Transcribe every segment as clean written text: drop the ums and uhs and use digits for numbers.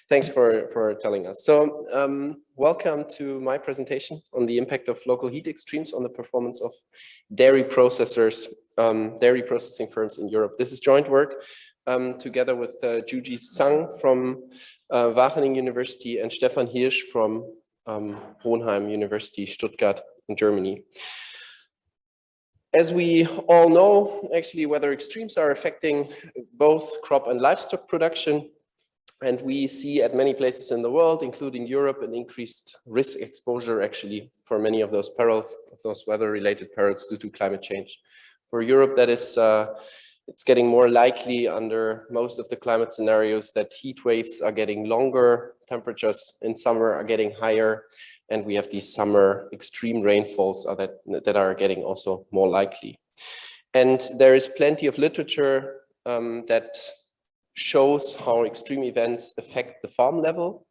Thanks for telling us. So welcome to my presentation on the impact of local heat extremes on the performance of dairy processors, dairy processing firms in Europe. This is joint work together with Juji Zhang from Wageningen University and Stefan Hirsch from Hohenheim University, Stuttgart in Germany. As we all know, actually, weather extremes are affecting both crop and livestock production. And we see at many places in the world, including Europe, an increased risk exposure actually for many of those perils, those weather-related perils due to climate change. For Europe, that is, it's getting more likely under most of the climate scenarios that heat waves are getting longer, temperatures in summer are getting higher, and we have these summer extreme rainfalls that are getting also more likely. And there is plenty of literature that shows how extreme events affect the farm level,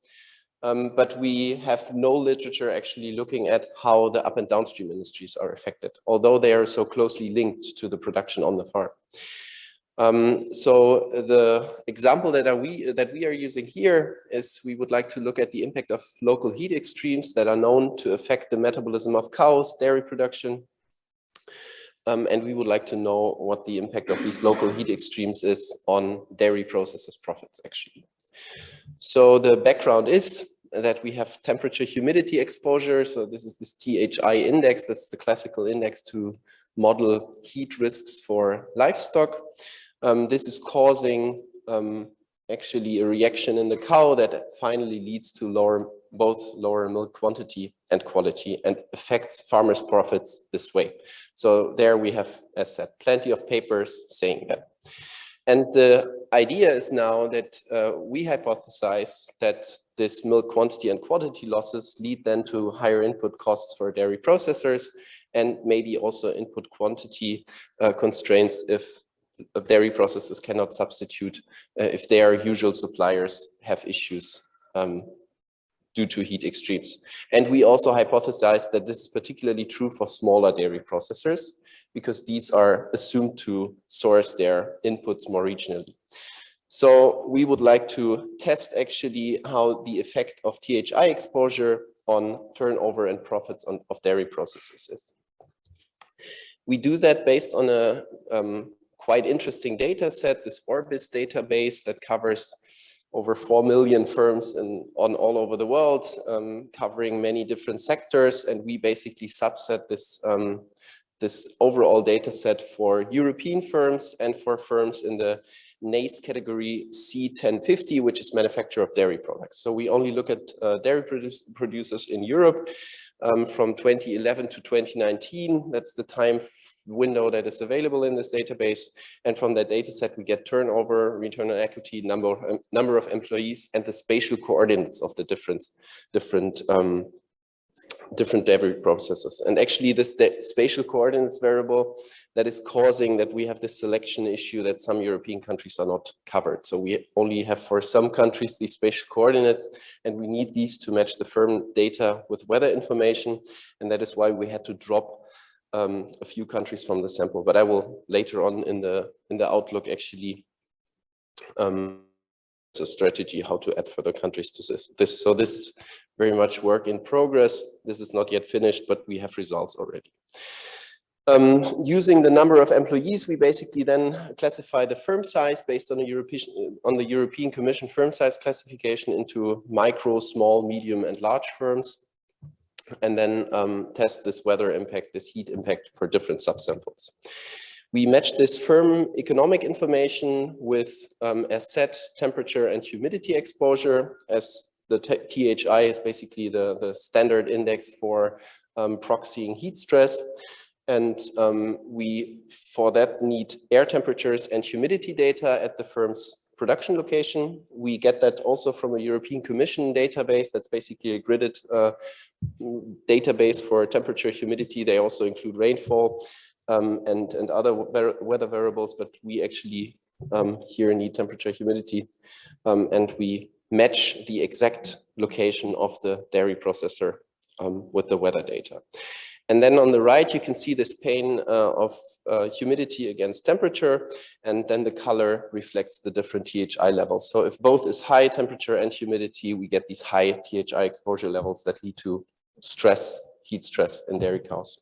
but we have no literature actually looking at how the up and downstream industries are affected, although they are so closely linked to the production on the farm. So the example that we are using here is we would like to look at the impact of local heat extremes that are known to affect the metabolism of cows, dairy production. And we would like to know what the impact of these local heat extremes is on dairy processors' profits, actually. So the background is that we have temperature humidity exposure. So this is this THI index. That's the classical index to model heat risks for livestock. This is causing actually a reaction in the cow that finally leads to both lower milk quantity and quality and affects farmers' profits this way. So there we have, as said, plenty of papers saying that. And the idea is now that we hypothesize that this milk quantity and quality losses lead then to higher input costs for dairy processors and maybe also input quantity constraints if dairy processors cannot substitute if their usual suppliers have issues due to heat extremes. And we also hypothesize that this is particularly true for smaller dairy processors because these are assumed to source their inputs more regionally. So we would like to test actually how the effect of THI exposure on turnover and profits of dairy processors is. We do that based on a quite interesting data set, this Orbis database that covers over 4 million firms all over the world, covering many different sectors. And we basically subset this overall data set for European firms and for firms in the NACE category C1050, which is manufacturer of dairy products. So we only look at dairy producers in Europe from 2011 to 2019. That's the time window that is available in this database. And from that data set, we get turnover, return on equity, number of employees, and the spatial coordinates of the different dairy processes. And actually this spatial coordinates variable that is causing that we have this selection issue that some European countries are not covered. So we only have for some countries these spatial coordinates, and we need these to match the firm data with weather information. And that is why we had to drop a few countries from the sample. But I will later on in the outlook actually a strategy how to add further countries to this. So this is very much work in progress. This is not yet finished, but we have results already. Using the number of employees, we basically then classify the firm size based on the European Commission firm size classification into micro, small, medium, and large firms, and then test this weather impact, this heat impact for different subsamples. We match this firm economic information with as set temperature and humidity exposure, as the THI is basically the standard index for proxying heat stress. And we, for that, need air temperatures and humidity data at the firm's production location. We get that also from a European Commission database. That's basically a gridded database for temperature, humidity. They also include rainfall and other weather variables, but we actually here need temperature, humidity, and we match the exact location of the dairy processor with the weather data. And then on the right, you can see this pane of humidity against temperature, and then the color reflects the different THI levels. So if both is high temperature and humidity, we get these high THI exposure levels that lead to stress, heat stress in dairy cows.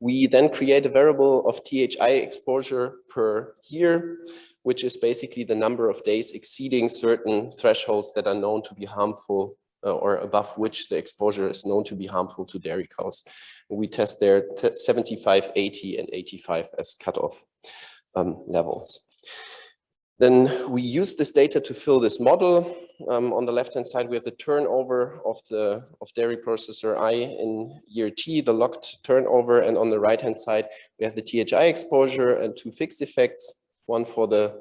We then create a variable of THI exposure per year, which is basically the number of days exceeding certain thresholds that are known to be harmful or above which the exposure is known to be harmful to dairy cows. We test there 75, 80, and 85 as cutoff levels. Then we use this data to fill this model. On the left-hand side, we have the turnover of dairy processor I in year T, the locked turnover, and on the right-hand side, we have the THI exposure and two fixed effects, one for the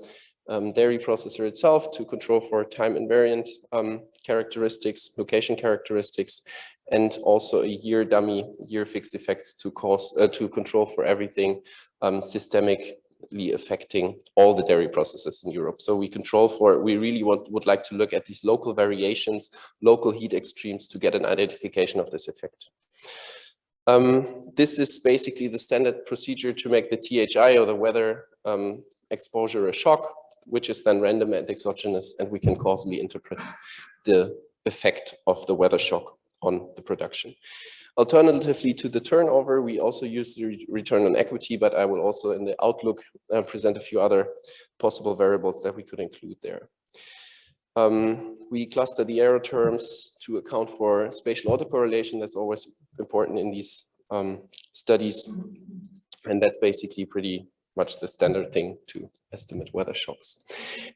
dairy processor itself to control for time invariant characteristics, location characteristics, and also a year dummy, year fixed effects to control for everything systemically affecting all the dairy processes in Europe. So we control for, we really would like to look at these local variations, local heat extremes to get an identification of this effect. This is basically the standard procedure to make the THI or the weather exposure a shock, which is then random and exogenous, and we can causally interpret the effect of the weather shock on the production. Alternatively to the turnover, we also use the return on equity, but I will also in the outlook present a few other possible variables that we could include there. We cluster the error terms to account for spatial autocorrelation. That's always important in these studies, and that's basically pretty much the standard thing to estimate weather shocks.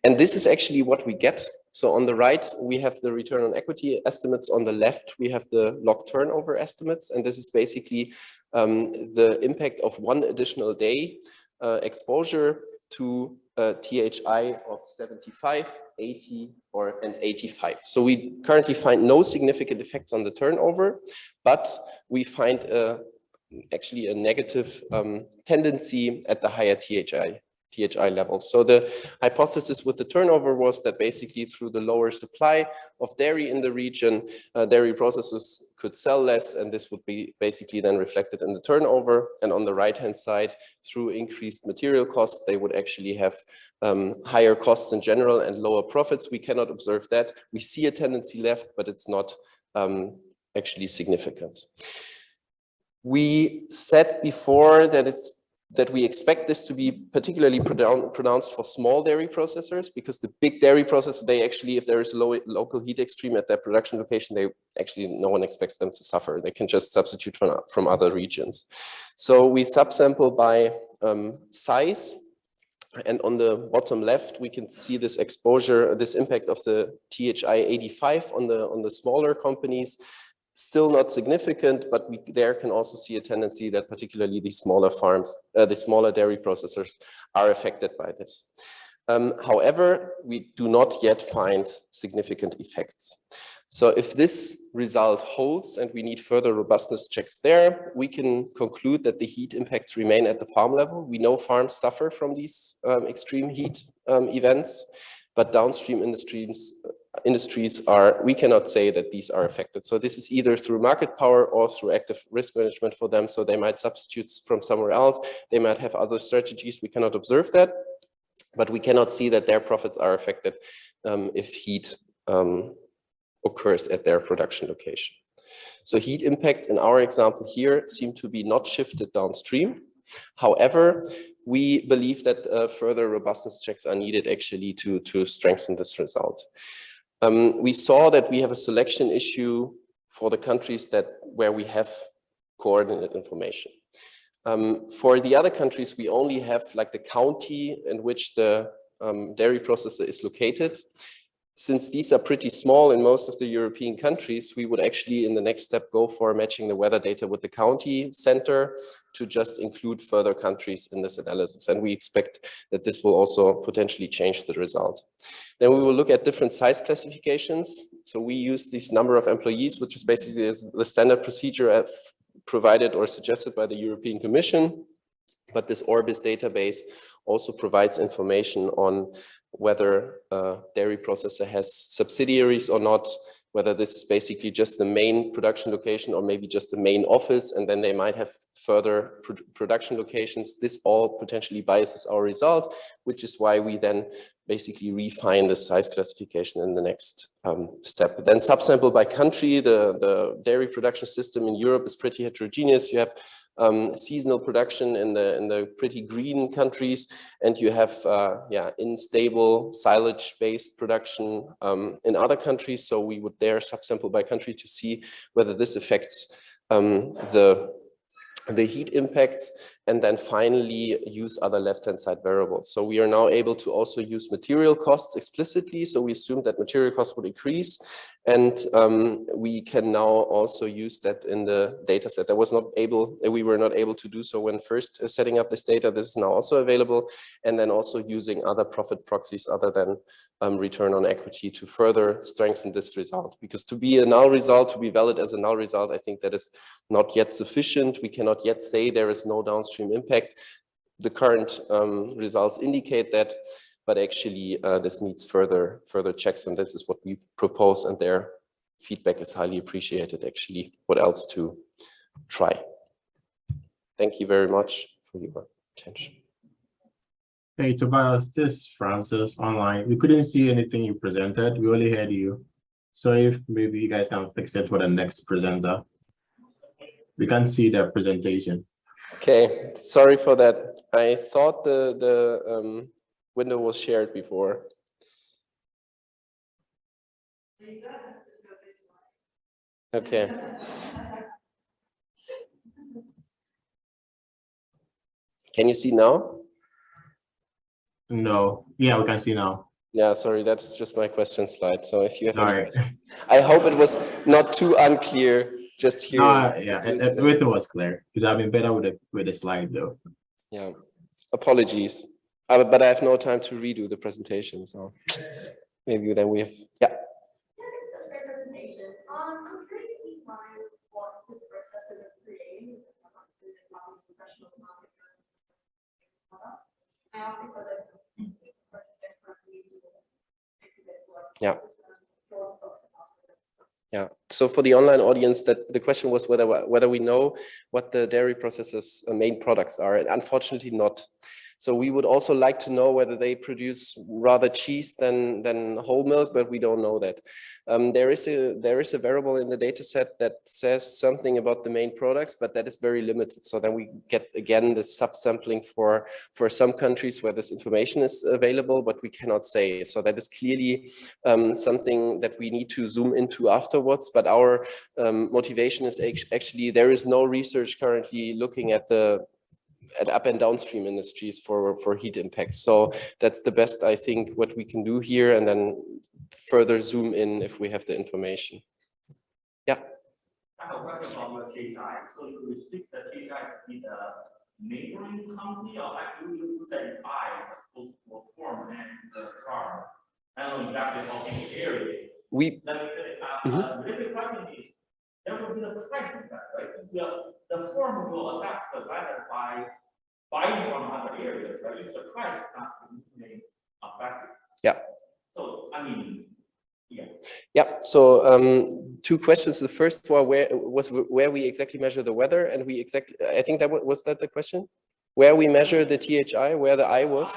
And this is actually what we get. So on the right, we have the return on equity estimates. On the left, we have the log turnover estimates. And this is basically the impact of one additional day exposure to THI of 75, 80, and 85. So we currently find no significant effects on the turnover, but we find actually a negative tendency at the higher THI level. So the hypothesis with the turnover was that basically through the lower supply of dairy in the region, dairy processors could sell less, and this would be basically then reflected in the turnover. And on the right-hand side, through increased material costs, they would actually have higher costs in general and lower profits. We cannot observe that. We see a tendency left, but it's not actually significant. We said before that we expect this to be particularly pronounced for small dairy processors, because the big dairy processors, they actually, if there is a local heat extreme at their production location, they actually, no one expects them to suffer. They can just substitute from other regions. So we subsample by size. And on the bottom left, we can see this exposure, this impact of the THI 85 on the smaller companies. Still not significant, but we there can also see a tendency that particularly these smaller farms, the smaller dairy processors are affected by this. However, we do not yet find significant effects. So if this result holds and we need further robustness checks there, we can conclude that the heat impacts remain at the farm level. We know farms suffer from these extreme heat events, but downstream industries are, we cannot say that these are affected. So this is either through market power or through active risk management for them. So they might substitute from somewhere else. They might have other strategies. We cannot observe that, but we cannot see that their profits are affected if heat occurs at their production location. So heat impacts in our example here seem to be not shifted downstream. However, we believe that further robustness checks are needed actually to strengthen this result. We saw that we have a selection issue for the countries where we have coordinate information. For the other countries, we only have like the county in which the dairy processor is located. Since these are pretty small in most of the European countries, we would actually in the next step go for matching the weather data with the county center to just include further countries in this analysis. And we expect that this will also potentially change the result. Then we will look at different size classifications. So we use this number of employees, which is basically the standard procedure provided or suggested by the European Commission. But this Orbis database also provides information on whether a dairy processor has subsidiaries or not, whether this is basically just the main production location or maybe just the main office, and then they might have further production locations. This all potentially biases our result, which is why we then basically refine the size classification in the next step. Then subsample by country. The dairy production system in Europe is pretty heterogeneous. You have seasonal production in the pretty green countries, and you have unstable silage-based production in other countries. So we would there subsample by country to see whether this affects the heat impacts, and then finally use other left-hand side variables. So we are now able to also use material costs explicitly. So we assume that material costs would increase, and we can now also use that in the data set. We were not able to do so when first setting up this data. This is now also available, and then also using other profit proxies other than return on equity to further strengthen this result. Because to be a null result, to be valid as a null result, I think that is not yet sufficient. We cannot yet say there is no downstream impact. The current results indicate that, but actually this needs further checks, and this is what we propose, and their feedback is highly appreciated actually. What else to try? Thank you very much for your attention. Hey Tobias, this is Francis online. We couldn't see anything you presented, we only heard you. So if maybe you guys can fix it for the next presenter. We can't see the presentation. Okay, sorry for that. I thought the window was shared before. Okay. Can you see now? No. Yeah, we can see now. Yeah, sorry, that's just my question slide. So if you have any questions, I hope it was not too unclear just here. No, yeah, everything was clear. It would have been better with the slide though. Yeah, apologies. But I have no time to redo the presentation, so maybe then we have, yeah. Yeah. Yeah. So for the online audience, that the question was whether we know what the dairy processors' main products are, and unfortunately not. So we would also like to know whether they produce rather cheese than whole milk, but we don't know that. There is a variable in the data set that says something about the main products, but that is very limited. So then we get again the subsampling for some countries where this information is available, but we cannot say. So that is clearly something that we need to zoom into afterwards. But our motivation is actually there is no research currently looking at up and downstream industries for heat impacts. So that's the best, I think, what we can do here, and then further zoom in if we have the information. Yeah. I have a question about the THI. So you restrict the THI to be the neighboring company, or actually you say I post form and the car. I don't know exactly how big the area. Let me say, the different question is, there will be the price impact, right? The form will adapt the weather by buying from other areas, right? If the price is not significantly affected. Yeah. So, I mean, yeah. Yeah. So two questions. The first one where we exactly measure the weather, and I think that was that the question? Where we measure the THI, where the I was?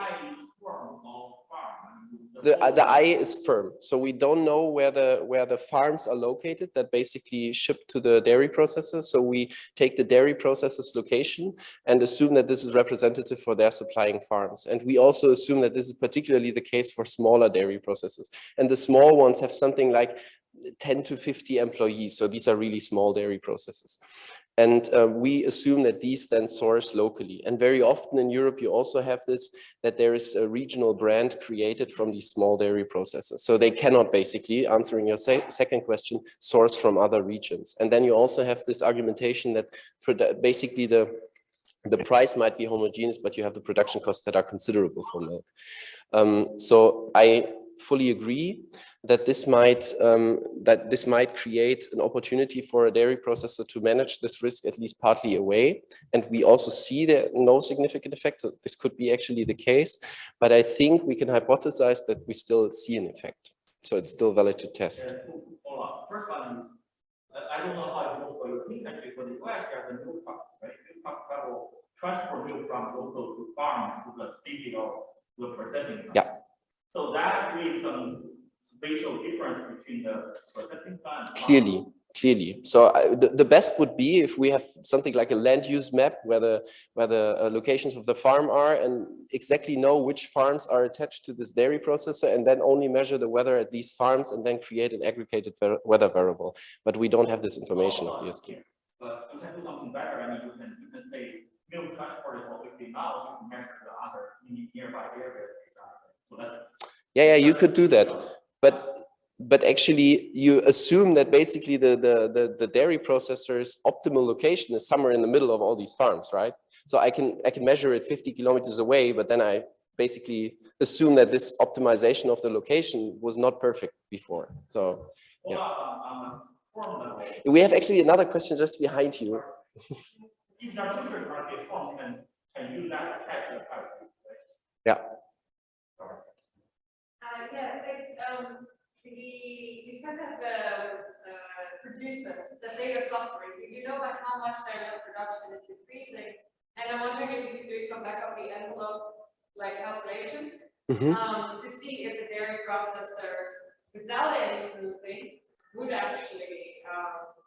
The I is firm, so we don't know where the farms are located that basically ship to the dairy processors. So we take the dairy processors location and assume that this is representative for their supplying farms. And we also assume that this is particularly the case for smaller dairy processors. And the small ones have something like 10 to 50 employees. So these are really small dairy processors. And we assume that these then source locally. And very often in Europe, you also have this, that there is a regional brand created from these small dairy processors. So they cannot basically, answering your second question, source from other regions. And then you also have this argumentation that basically the price might be homogeneous, but you have the production costs that are considerable for milk. So I fully agree that this might create an opportunity for a dairy processor to manage this risk at least partly away. And we also see that no significant effect. So this could be actually the case, but I think we can hypothesize that we still see an effect. So it's still valid to test. first one is, I don't know how it goes for European countries, but the US, you have the milk trucks, right? Milk trucks travel, transport milk from local to farm to the city or to the processing plant. Yeah. So that creates some spatial difference between the processing plant. Clearly. So the best would be if we have something like a land use map where the locations of the farm are, and exactly know which farms are attached to this dairy processor, and then only measure the weather at these farms and then create an aggregated weather variable. But we don't have this information, obviously. But you can do something better. I mean, you can say milk transport is what 50 miles. You can measure the other nearby areas. So that's, yeah, you could do that, but actually you assume that basically the dairy processor's optimal location is somewhere in the middle of all these farms, right? So I can measure it 50 kilometers away, but then I basically assume that this optimization of the location was not perfect before. So yeah. We have actually another question just behind you. If the future market form can use that to catch the price, right? Yeah. Yeah, thanks. You said that the producers, that they are suffering. Do you know like how much their milk production is increasing? And I'm wondering if you could do some back of the envelope like calculations to see if the dairy processors, without any smoothing, would actually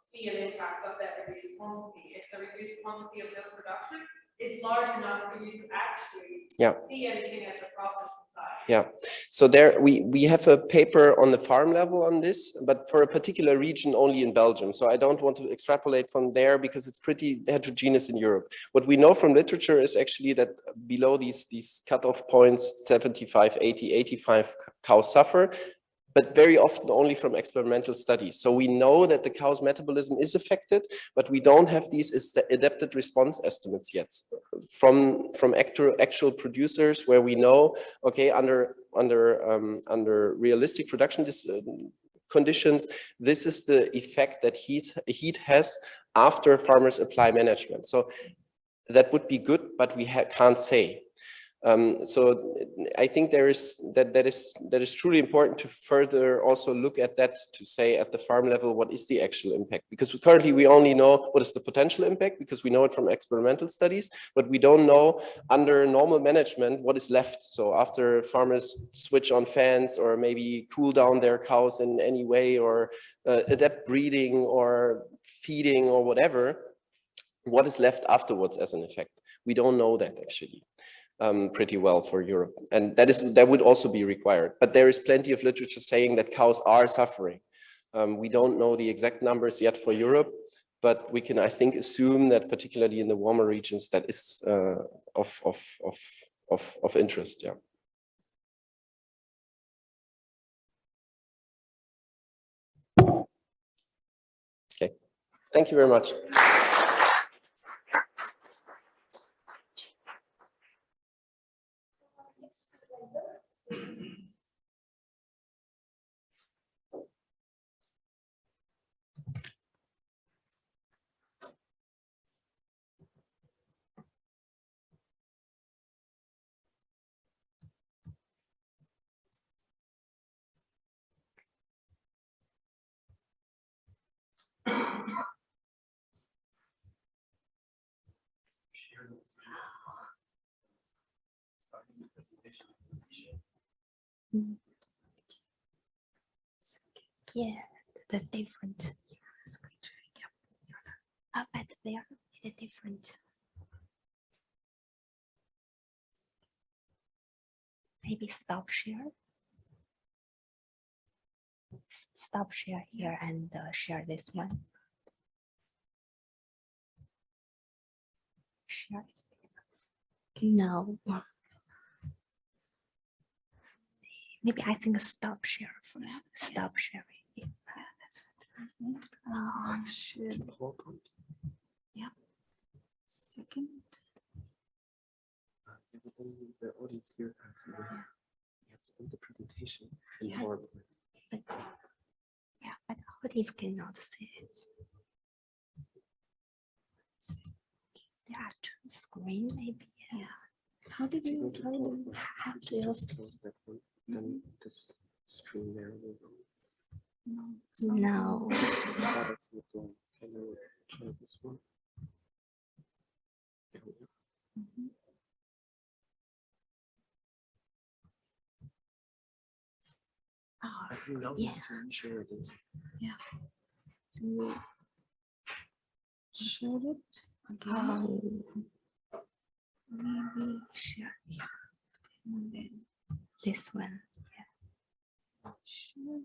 see an impact of that reduced quantity. If the reduced quantity of milk production is large enough for you to actually see anything at the processing side. Yeah, so there we have a paper on the farm level on this, but for a particular region only in Belgium. So I don't want to extrapolate from there because it's pretty heterogeneous in Europe. What we know from literature is actually that below these cutoff points, 75, 80, 85 cows suffer, but very often only from experimental studies. So we know that the cow's metabolism is affected, but we don't have these adapted response estimates yet from actual producers, where we know, okay, under realistic production conditions, this is the effect that heat has after farmers apply management. So that would be good, but we can't say. So I think that is truly important to further also look at that, to say at the farm level, what is the actual impact? Because currently we only know what is the potential impact, because we know it from experimental studies, but we don't know under normal management what is left. So after farmers switch on fans or maybe cool down their cows in any way, or adapt breeding or feeding or whatever, what is left afterwards as an effect? We don't know that actually. Pretty well for Europe, and that would also be required. But there is plenty of literature saying that cows are suffering. We don't know the exact numbers yet for Europe, but we can, I think, assume that particularly in the warmer regions, that is of interest. Yeah. Okay. Thank you very much. Yeah, the different. But they are different. Maybe stop share. Stop share here and share this one. Share. No. Maybe I think stop share first. Stop sharing. Yeah, that's it. Should. Yeah. Second. The audience here can see you have to put the presentation in PowerPoint. But audience cannot see it. There are two screens, maybe. Yeah. How do you have to just close that one? Then this screen there will go. No. But it's not going. Can you try this one? There we go. Oh, I think now yeah. to share it. So we share it again. Maybe share, yeah. And then this one, yeah. Share.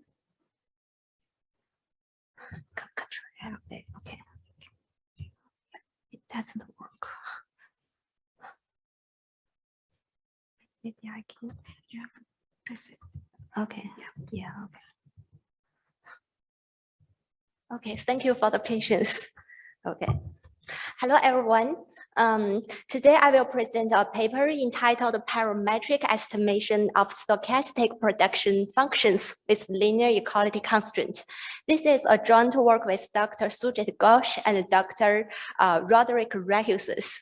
Control L, okay. It doesn't work. Maybe I can, yeah, press it. Okay, yeah, okay. Okay, thank you for the patience. Okay. Hello, everyone. Today I will present a paper entitled Parametric Estimation of Stochastic Production Functions with Linear Equality Constraint. This is a joint work with Dr. Sujit Ghosh and Dr. Roderick Rahusis.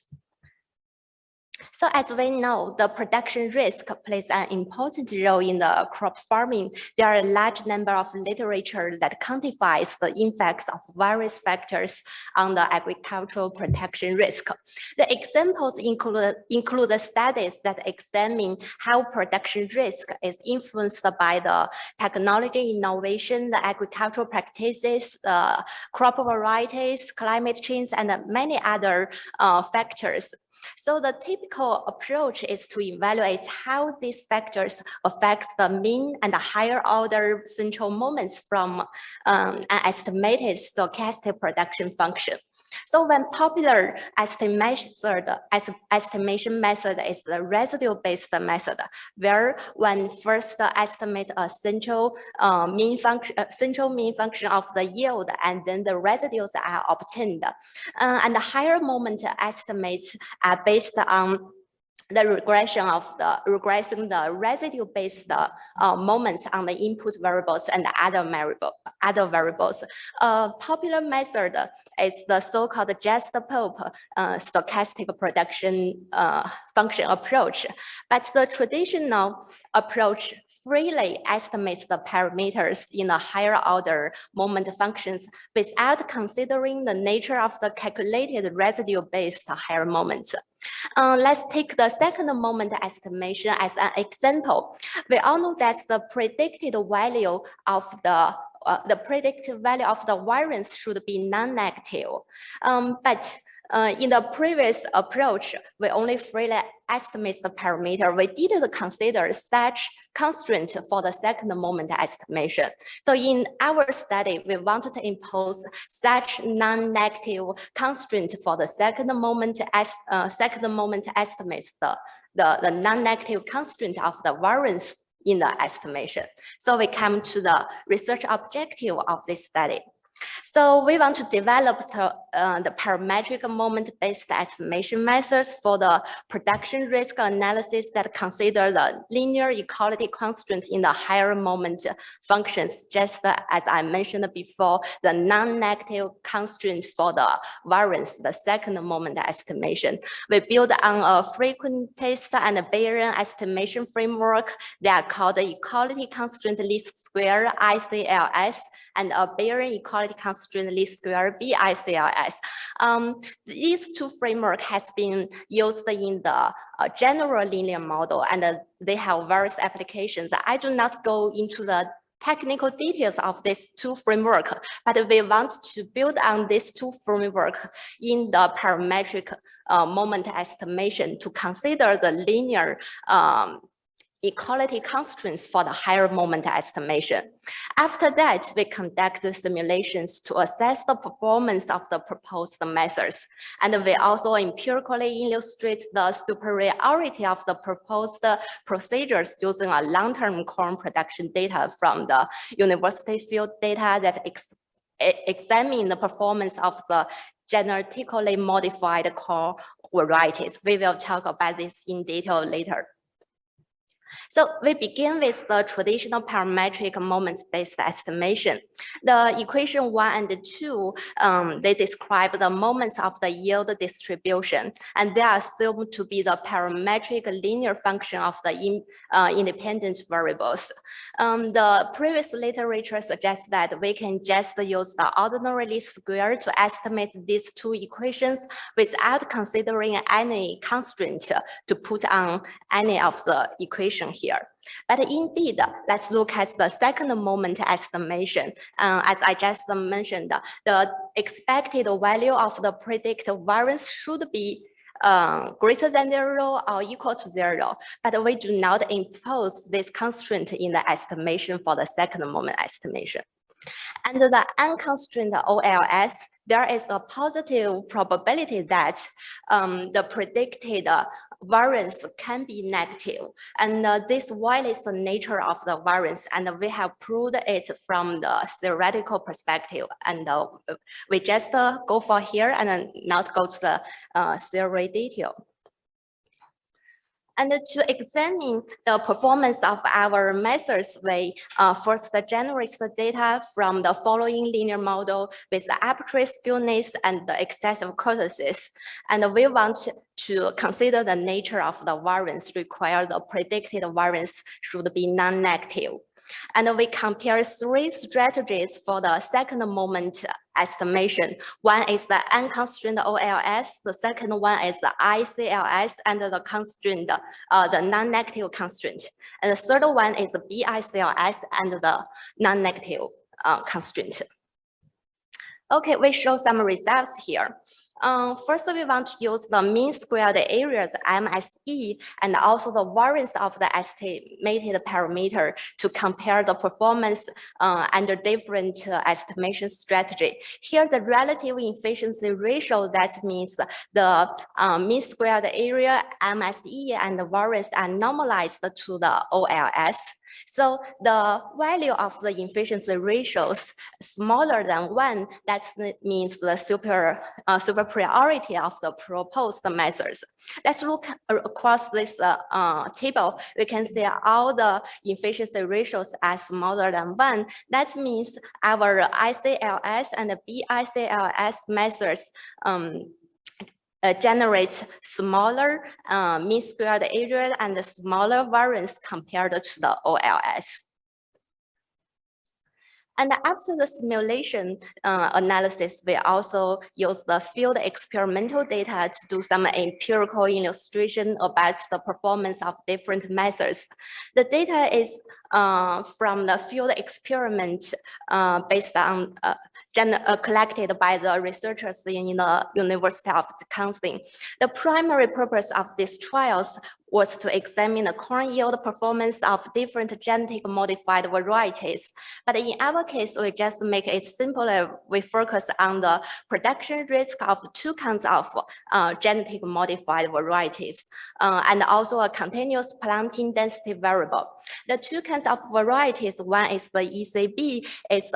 So as we know, the production risk plays an important role in the crop farming. There are a large number of literature that quantifies the impacts of various factors on the agricultural production risk. The examples include the studies that examine how production risk is influenced by the technology innovation, the agricultural practices, crop varieties, climate change, and many other factors. So the typical approach is to evaluate how these factors affect the mean and the higher order central moments from an estimated stochastic production function. So one popular estimation method is the residual-based method, where one first estimate a central mean function of the yield, and then the residues are obtained. And the higher moment estimates are based on the regressing the residue-based moments on the input variables and other variables. A popular method is the so-called just-pulp stochastic production function approach. But the traditional approach freely estimates the parameters in the higher order moment functions without considering the nature of the calculated residue-based higher moments. Let's take the second moment estimation as an example. We all know that the predicted value of the predicted value of the variance should be non-negative. But in the previous approach, we only freely estimate the parameter. We didn't consider such constraint for the second moment estimation. So in our study, we wanted to impose such non-negative constraint for the second moment estimates the non-negative constraint of the variance in the estimation. So we come to the research objective of this study. So we want to develop the parametric moment-based estimation methods for the production risk analysis that consider the linear equality constraints in the higher moment functions, just as I mentioned before, the non-negative constraint for the variance, the second moment estimation. We build on a frequentist and a Bayesian estimation framework that are called the equality constraint least square, ICLS, and a Bayesian equality constraint least square, BICLS. These two framework has been used in the general linear model, and they have various applications. I do not go into the technical details of these two framework, but we want to build on these two framework in the parametric moment estimation to consider the linear equality constraints for the higher moment estimation. After that, we conduct the simulations to assess the performance of the proposed methods. And we also empirically illustrate the superiority of the proposed procedures using a long-term corn production data from the university field data that examine the performance of the genetically modified corn varieties. We will talk about this in detail later. So we begin with the traditional parametric moments-based estimation. The equation 1 and 2, they describe the moments of the yield distribution, and they are assumed to be the parametric linear function of the independent variables. The previous literature suggests that we can just use the ordinary least square to estimate these two equations without considering any constraint to put on any of the equation here. But indeed, let's look at the second moment estimation. As I just mentioned, the expected value of the predicted variance should be greater than 0 or equal to 0, but we do not impose this constraint in the estimation for the second moment estimation. Under the unconstrained OLS, there is a positive probability that the predicted variance can be negative. And this violates the nature of the variance, and we have proved it from the theoretical perspective. And we just go for here and not go to the theory detail. And to examine the performance of our methods, we first generate the data from the following linear model with the arbitrary skewness and the excessive kurtosis. And we want to consider the nature of the variance required. The predicted variance should be non-negative. And we compare 3 strategies for the second moment estimation. One is the unconstrained OLS, the second one is the ICLS, and the constraint, the non-negative constraint. And the third one is the BICLS and the non-negative constraint. Okay, we show some results here. First, we want to use the mean squared areas, MSE, and also the variance of the estimated parameter to compare the performance under different estimation strategy. Here, the relative efficiency ratio, that means the mean squared area, MSE, and the variance are normalized to the OLS. So the value of the efficiency ratios smaller than 1, that means the superiority of the proposed methods. Let's look across this table. We can see all the efficiency ratios are smaller than 1. That means our ICLS and BICLS methods generates smaller mean squared area and smaller variance compared to the OLS. And after the simulation analysis, we also use the field experimental data to do some empirical illustration about the performance of different methods. The data is from the field experiment based on collected by the researchers in the University of Wisconsin. The primary purpose of these trials was to examine the corn yield performance of different genetic modified varieties. But in our case, we just make it simpler. We focus on the production risk of 2 kinds of genetic modified varieties and also a continuous planting density variable. The 2 kinds of varieties, one is the ECB, is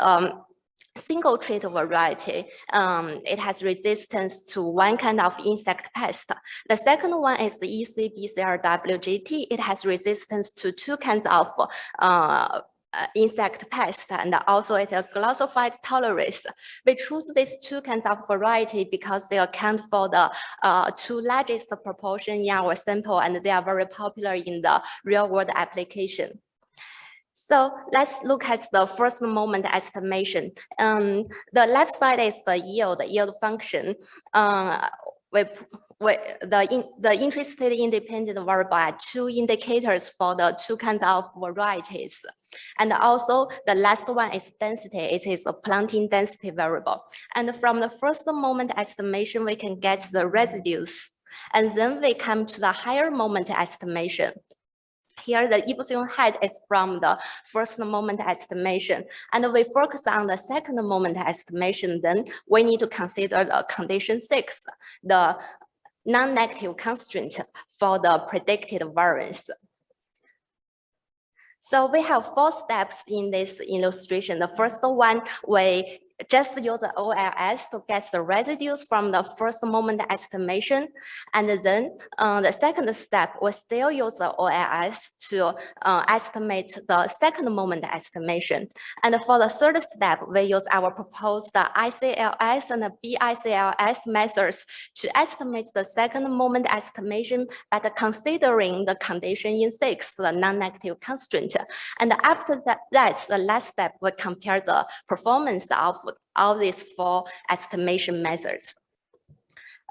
single trait variety. It has resistance to 1 kind of insect pest. The second one is the ECB-CRWGT. It has resistance to 2 kinds of insect pest, and also it has glossophyte tolerance. We choose these 2 kinds of variety because they account for the 2 largest proportion in our sample, and they are very popular in the real world application. So let's look at the first moment estimation. The left side is the yield function. The interested independent variable are 2 indicators for the 2 kinds of varieties. And also the last one is density. It is a planting density variable. And from the first moment estimation, we can get the residues. And then we come to the higher moment estimation. Here, the epsilon height is from the first moment estimation, and we focus on the second moment estimation. Then we need to consider the condition 6, the non-negative constraint for the predicted variance. So we have 4 steps in this illustration. The first one, we just use the OLS to get the residues from the first moment estimation. And then the second step, we still use the OLS to estimate the second moment estimation. And for the third step, we use our proposed ICLS and the BICLS methods to estimate the second moment estimation by considering the condition in 6, the non-negative constraint. And after that, the last step, we compare the performance of all these 4 estimation methods.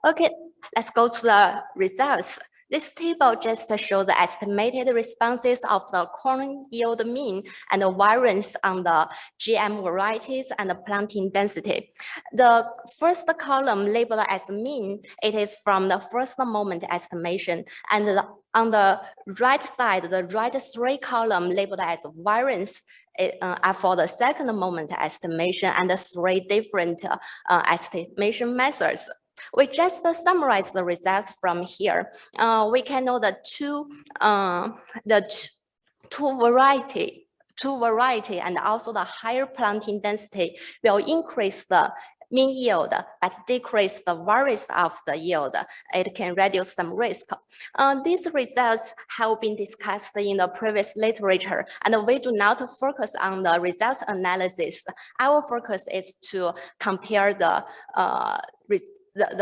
Okay, let's go to the results. This table just shows the estimated responses of the corn yield mean and the variance on the GM varieties and the planting density. The first column labeled as mean, it is from the first moment estimation. And on the right side, the right 3 column labeled as variance are for the second moment estimation and the 3 different estimation methods. We just summarize the results from here. We can know the two variety and also the higher planting density will increase the mean yield, but decrease the variance of the yield. It can reduce some risk. These results have been discussed in the previous literature, and we do not focus on the results analysis. Our focus is to compare the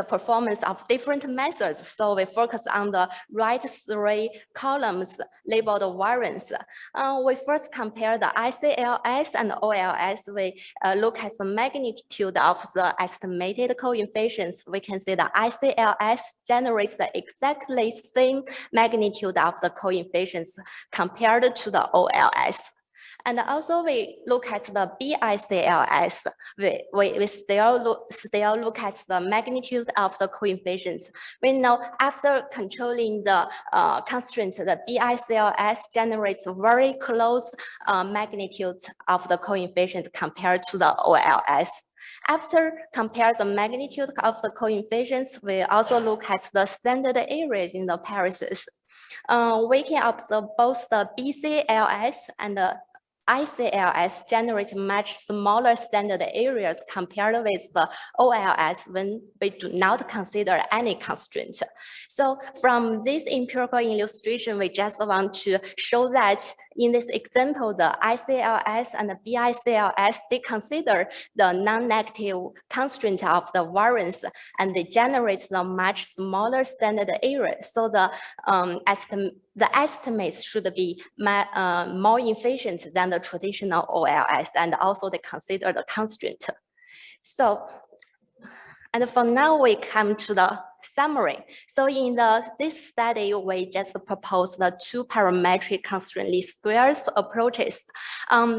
performance of different methods. So we focus on the right 3 columns labeled variance. We first compare the ICLS and OLS. We look at the magnitude of the estimated coefficients. We can see the ICLS generates the exactly same magnitude of the coefficients compared to the OLS. And also we look at the BICLS. We still look at the magnitude of the coefficients. We know after controlling the constraints, the BICLS generates very close magnitude of the coefficients compared to the OLS. After compare the magnitude of the coefficients, we also look at the standard areas in the parishes. We can observe both the BCLS and the ICLS generate much smaller standard areas compared with the OLS when we do not consider any constraint. So from this empirical illustration, we just want to show that in this example, the ICLS and the BICLS, they consider the non-negative constraint of the variance and they generate the much smaller standard area. So the estimates should be more efficient than the traditional OLS, and also they consider the constraint. So, and for now we come to the summary. So in this study, we just propose the 2 parametric constraint least squares approaches.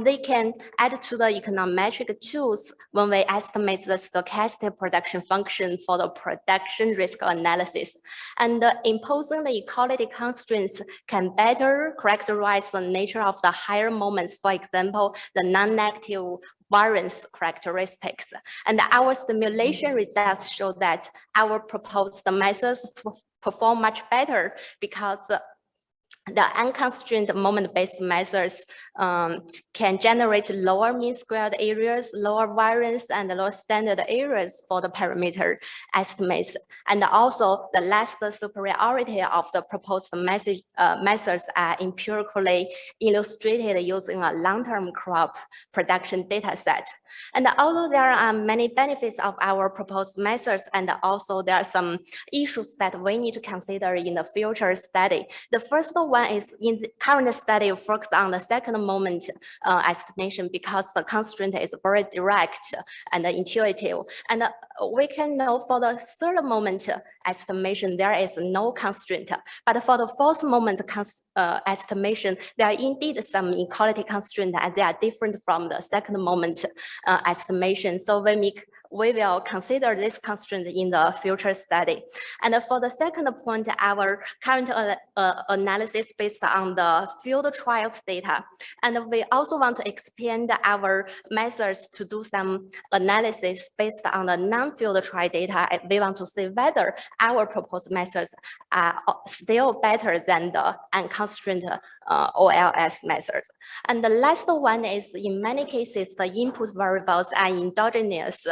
They can add to the econometric tools when we estimate the stochastic production function for the production risk analysis. And imposing the equality constraints can better characterize the nature of the higher moments, for example, the non-negative variance characteristics. And our simulation results show that our proposed methods perform much better because the unconstrained moment-based methods can generate lower mean squared areas, lower variance, and lower standard areas for the parameter estimates. And also the last superiority of the proposed methods are empirically illustrated using a long-term crop production data set. And although there are many benefits of our proposed methods, and also there are some issues that we need to consider in the future study. The first one is in the current study focus on the second moment estimation because the constraint is very direct and intuitive. And we can know for the third moment estimation, there is no constraint. But for the fourth moment estimation, there are indeed some inequality constraints and they are different from the second moment estimation. So we will consider this constraint in the future study. And for the second point, our current analysis based on the field trials data. And we also want to expand our methods to do some analysis based on the non-field trial data. We want to see whether our proposed methods are still better than the unconstrained OLS methods. And the last one is, in many cases, the input variables are endogenous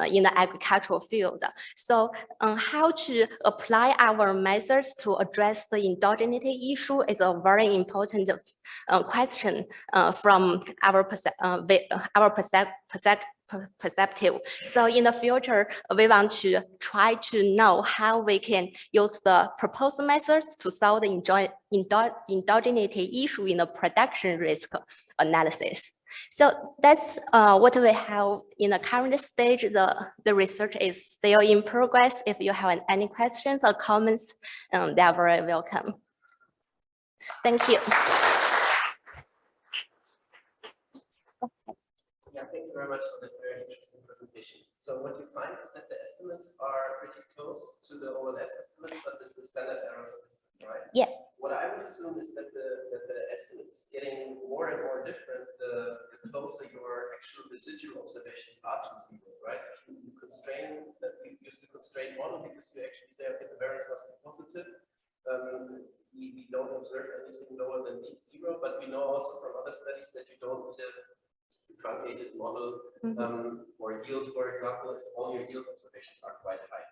in the agricultural field. So how to apply our methods to address the endogeneity issue is a very important question from our perspective. So in the future, we want to try to know how we can use the proposed methods to solve the endogeneity issue in the production risk analysis. So that's what we have in the current stage. The research is still in progress. If you have any questions or comments, they are very welcome. Thank you. Yeah, thank you very much for that very interesting presentation. So what you find is that the estimates are pretty close to the OLS estimates, but this is standard errors, right? Yeah. What I would assume is that the estimate is getting more and more different the closer your actual residual observations are to zero, right? If you constrain, that we use the constraint model because you actually say, okay, the variance must be positive. We don't observe anything lower than zero, but we know also from other studies that you don't need a truncated model for yield, for example, if all your yield observations are quite high.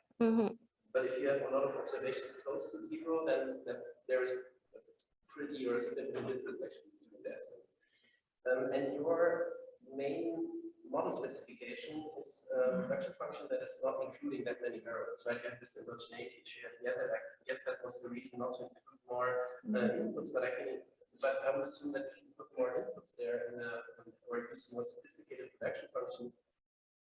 But if you have a lot of observations close to zero, then there is a pretty or significant difference actually between the estimates. And your main model specification is a production function that is not including that many variables, right? You have this heterogeneity issue at the end, and I guess that was the reason not to include more inputs, but I would assume that if you put more inputs there or use more sophisticated production function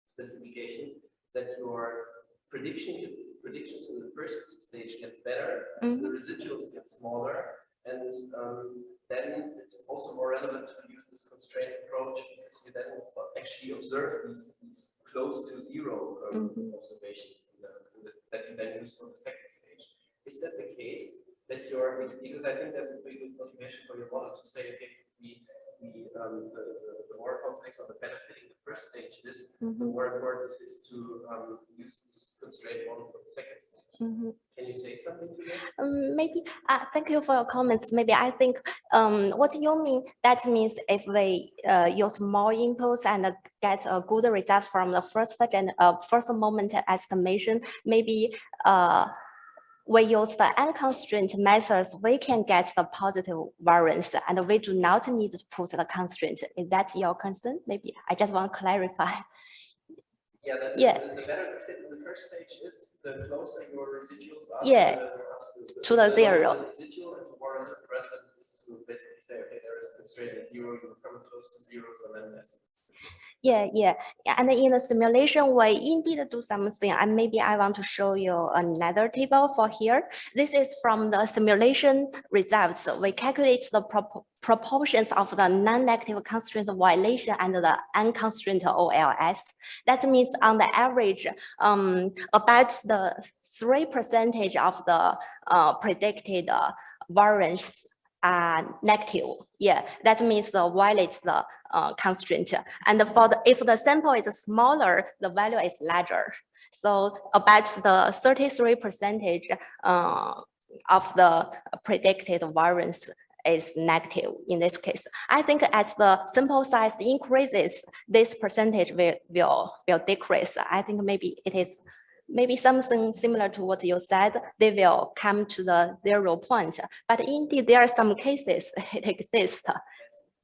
specification, that your predictions in the first stage get better, the residuals get smaller, and then it's also more relevant to use this constraint approach because you then actually observe these close to zero observations that you then use for the second stage. Is that the case? That because I think that would be a good motivation for your model to say, okay, the more complex or the better fitting the first stage is, the more important it is to use this constraint model for the second stage. Can you say something to that? Maybe, thank you for your comments. Maybe I think what you mean, that means if we use more inputs and get a good result from the first moment estimation, maybe we use the unconstrained methods, we can get the positive variance and we do not need to put the constraint. Is that your concern? Maybe I just want to clarify. Yeah, the better the fit in the first stage is, the closer your residuals are to the zero. The residual, and the more relevant it is to basically say, okay, there is a constraint at zero, you're coming close to zero, so then yes. Yeah. And in the simulation, we indeed do something. And maybe I want to show you another table for here. This is from the simulation results. We calculate the proportions of the non-negative constraint violation and the unconstrained OLS. That means on the average, about the 3% of the predicted variance are negative. Yeah, that means the violates the constraint. And if the sample is smaller, the value is larger. So about the 33% of the predicted variance is negative in this case. I think as the sample size increases, this percentage will decrease. I think maybe it is something similar to what you said, they will come to the 0 point. But indeed, there are some cases it exists.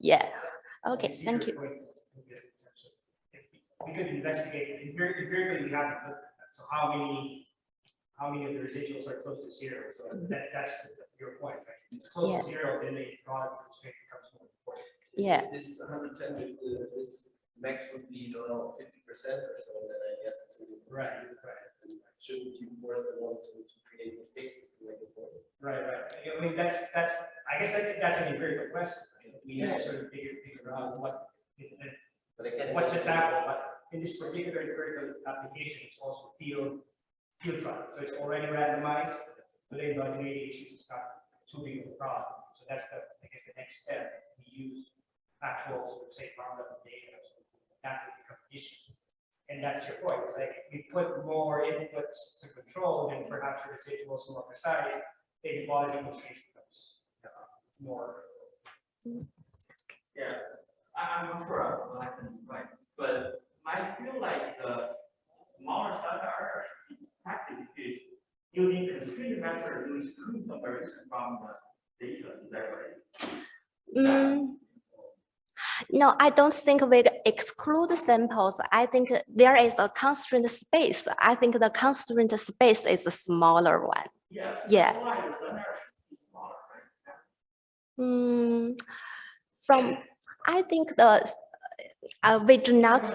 Yeah. Okay, thank you. We could investigate empirically. We haven't looked at that. So how many of the residuals are close to zero? So that's your point, right? If it's close to zero, then the product constraint becomes more important. Yeah. If this 110, if this max would be, 50% or so, then I guess it's really right. Shouldn't you force them all to create these cases to make it work? Right. I mean, that's I guess that's an empirical question. Right? We have to sort of figure out what's the sample. But in this particular empirical application, it's also field trial. So it's already randomized. So the endogeneity issues is not too big of a problem. So that's the next step. We use actual sort of say farm level data, so that would become an issue. And that's your point. It's like if we put more inputs to control, then perhaps your residuals are more precise, the quality constraint becomes more Yeah, I'm not sure I can right, but I feel like the smaller standard error should be expected because using constraint method, you exclude some variation from the data. Is that right? No, I don't think we exclude samples. I think there is a constraint space. I think the constraint space is a smaller one. Yeah. Yeah. That's why the standard error should be smaller, right? From, I think the, we do not. I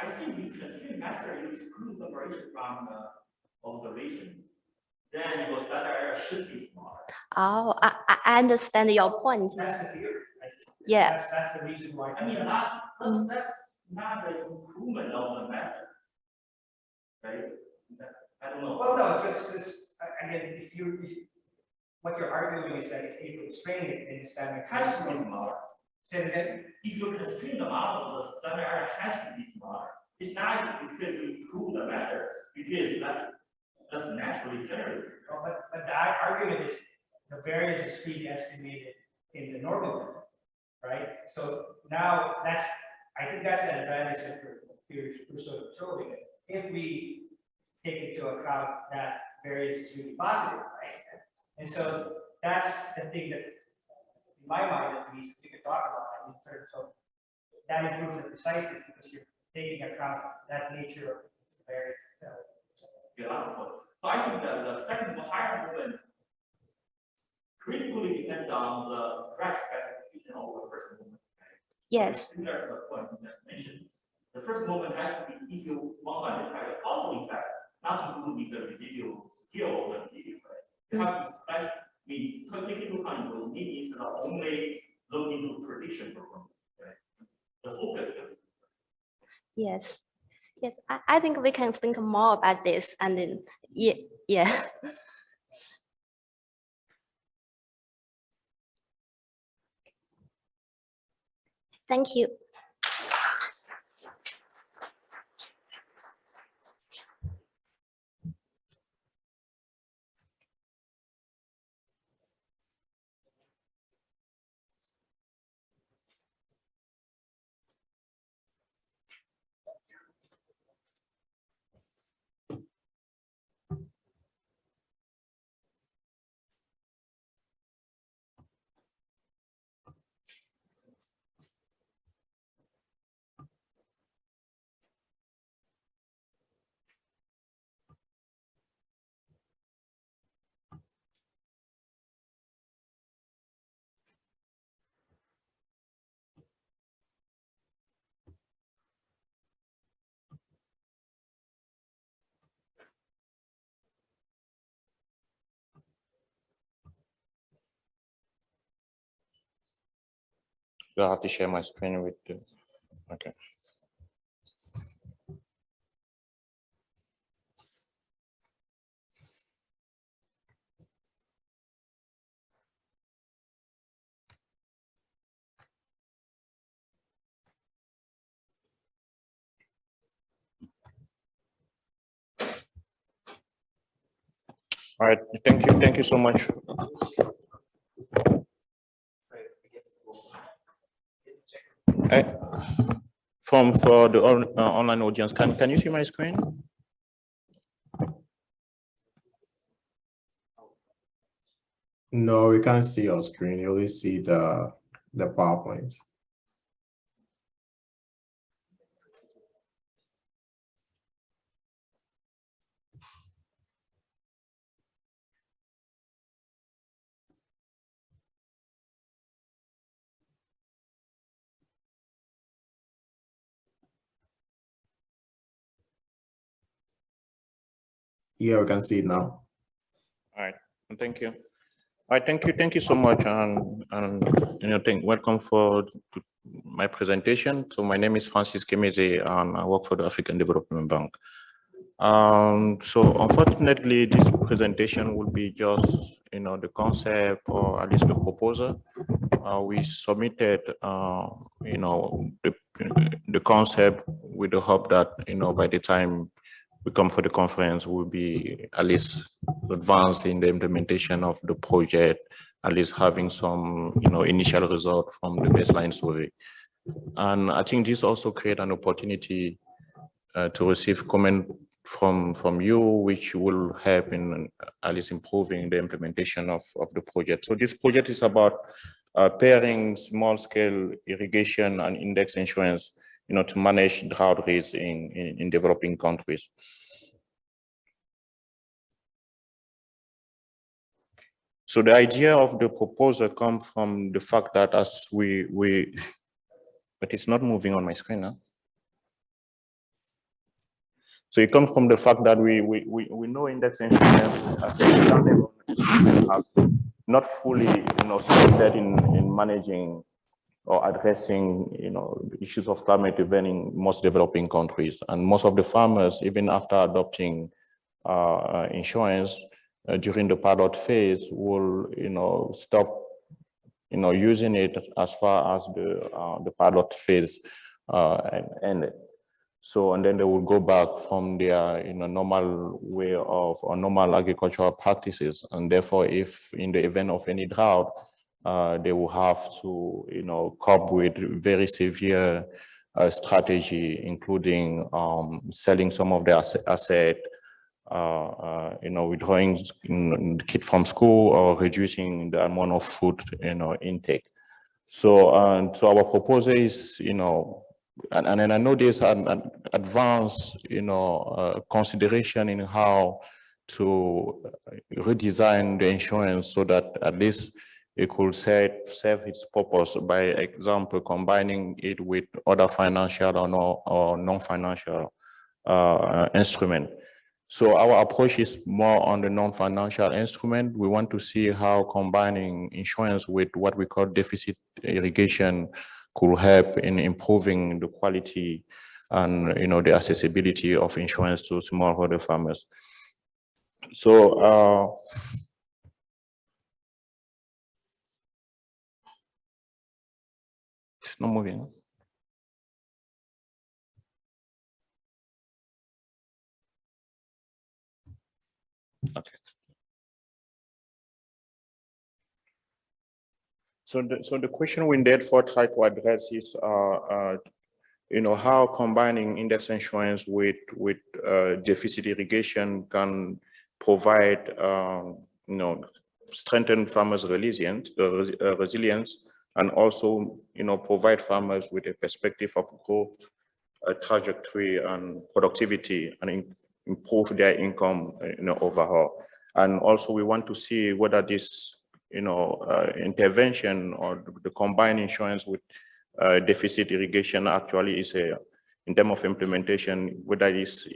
think this constraint method you exclude separation from the observation. Then your standard error should be smaller. Oh, I understand your point. That's the theory. Right? Yeah. That's the reason why. I mean, that's not the improvement of the method, right? I don't know. Well, no, it's just again, what you're arguing is that if you constrain it, then the standard Has to be smaller. Say it again. If you constrain the model, the standard error has to be smaller. It's not because you improve the method, because that's naturally generated. Oh, but the argument is the variance is freely estimated in the normal method, right? So now I think that's the advantage that you're sort of showing it. If we take into account that variance is really positive, right? And so that's the thing that, in my mind at least, we could talk about in terms of that improves the preciseness because you're taking account that nature of the variance itself. Yeah, so I think that the second higher movement critically depends on the correct specification of the first movement. Right? Yes. Similar to the point you just mentioned, the first movement has to be if you want to identify the causal effect, not to do with the residual skill of the residual, right? You have to take into account those needs instead of only looking into prediction performance, right? The focus. Yes. Yes, I think we can think more about this and then, yeah. Thank you. Do I have to share my screen with you? Okay. All right, thank you so much. For the online audience, can you see my screen? No, we can't see your screen. You only see the PowerPoint. Yeah, we can see it now. All right, thank you. All right, thank you so much, and welcome to my presentation. So my name is Francis Kemeze, and I work for the African Development Bank. So unfortunately, this presentation will be just the concept, or at least the proposal. We submitted the concept with the hope that by the time we come for the conference, we'll be at least advanced in the implementation of the project at least having some, initial result from the baseline survey. And I think this also create an opportunity to receive comment from you, which will help in at least improving the implementation of the project. So this project is about pairing small-scale irrigation and index insurance, to manage drought risk in developing countries. So the idea of the proposal comes from the fact that as but it's not moving on my screen now. So it comes from the fact that we know index insurance have not fully, succeeded in managing or addressing, the issues of climate event in most developing countries. And most of the farmers, even after adopting insurance during the pilot phase, will, stop, using it as far as the pilot phase ended. So, and then they will go back from their, normal way of or normal agricultural practices. And therefore, if in the event of any drought, they will have to, cope with very severe strategy, including selling some of their asset, withdrawing kid from school or reducing the amount of food, intake. So, so our proposal is, and then I know there's an advanced, consideration in how to redesign the insurance so that at least it could serve its purpose, by example, combining it with other financial or non-financial instrument. So our approach is more on the non-financial instrument. We want to see how combining insurance with what we call deficit irrigation could help in improving the quality and, the accessibility of insurance to smallholder farmers. So it's not moving. Okay. So the question we therefore try to address is, how combining index insurance with deficit irrigation can provide, strengthen farmers' resilience, and also, provide farmers with a perspective of growth, trajectory, and productivity, and improve their income, overall. And also, we want to see whether this, intervention or the combined insurance with deficit irrigation actually is in terms of implementation, whether it is,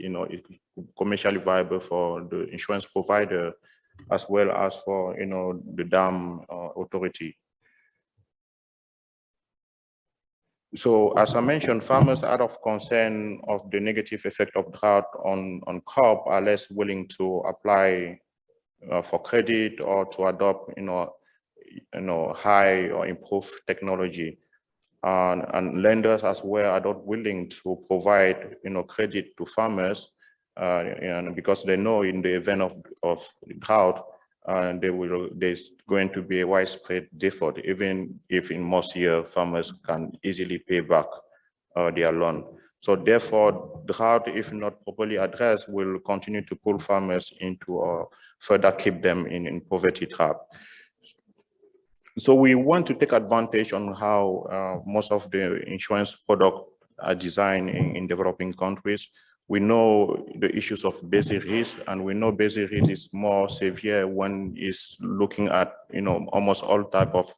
commercially viable for the insurance provider as well as for, the dam authority. So as I mentioned, farmers out of concern of the negative effect of drought on crop are less willing to apply for credit or to adopt, high or improved technology. And lenders as well are not willing to provide, credit to farmers, and because they know in the event of drought, there's going to be a widespread default, even if in most years farmers can easily pay back their loan. So therefore, drought, if not properly addressed, will continue to pull farmers into or further keep them in poverty trap. So we want to take advantage on how most of the insurance products are designed in developing countries. We know the issues of basic risk, and we know basic risk is more severe when it's looking at, almost all type of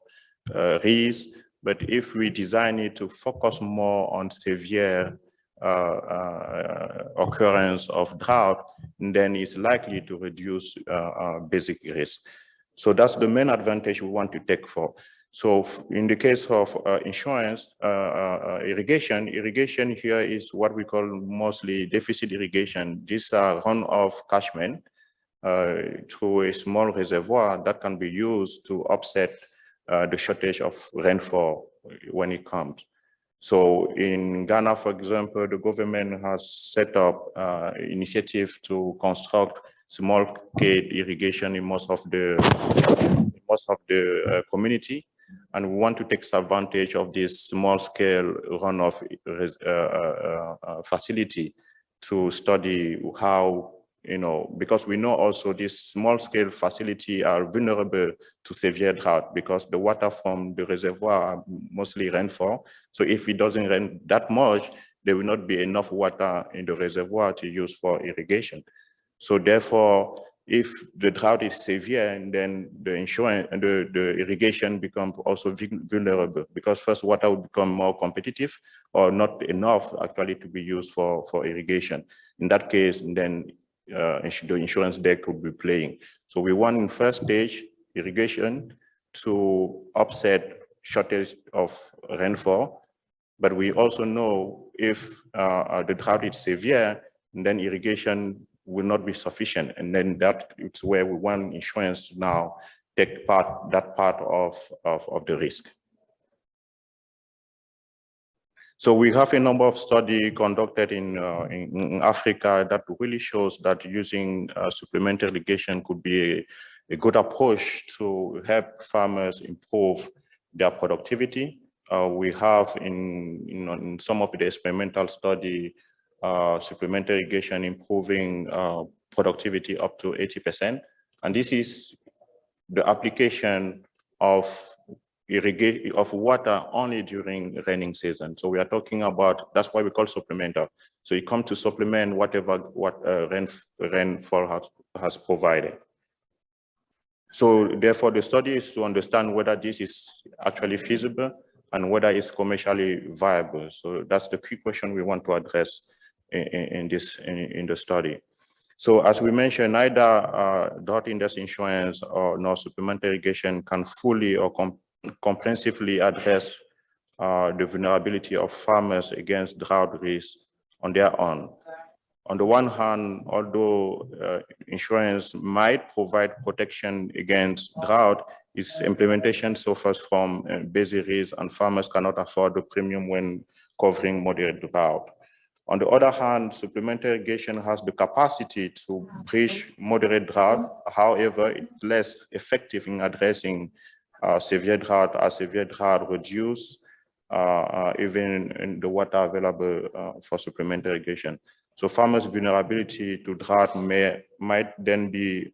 risk. But if we design it to focus more on severe occurrence of drought, then it's likely to reduce basic risk. So that's the main advantage we want to take for. So in the case of insurance, irrigation here is what we call mostly deficit irrigation. These are run-off catchment through a small reservoir that can be used to offset the shortage of rainfall when it comes. So in Ghana, for example, the government has set up initiative to construct small-scale irrigation in most of the most of the community, and we want to take advantage of this small-scale runoff facility to study how, because we know also this small-scale facility are vulnerable to severe drought because the water from the reservoir are mostly rainfall. So if it doesn't rain that much, there will not be enough water in the reservoir to use for irrigation. So therefore, if the drought is severe, then the insurance and the irrigation become also vulnerable because first water will become more competitive or not enough actually to be used for irrigation. In that case, then the insurance deck could be playing. So we want in first stage irrigation to offset shortage of rainfall, but we also know if the drought is severe, then irrigation will not be sufficient. And then it's where we want insurance to now take that part of the risk. So we have a number of studies conducted in Africa that really shows that using supplementary irrigation could be a good approach to help farmers improve their productivity. We have in some of the experimental study, supplementary irrigation improving productivity up to 80%. And this is the application of water only during raining season. So we are talking about, that's why we call supplemental. So you come to supplement what rainfall has provided. So therefore the study is to understand whether this is actually feasible and whether it's commercially viable. So that's the key question we want to address in the study. So as we mentioned, neither drought index insurance nor supplementary irrigation can fully or comprehensively address the vulnerability of farmers against drought risk on their own. On the one hand, although insurance might provide protection against drought, its implementation suffers from basic risk and farmers cannot afford the premium when covering moderate drought. On the other hand, supplementary irrigation has the capacity to bridge moderate drought. However, it's less effective in addressing severe drought as severe drought reduce even in the water available for supplementary irrigation. So farmers' vulnerability to drought might then be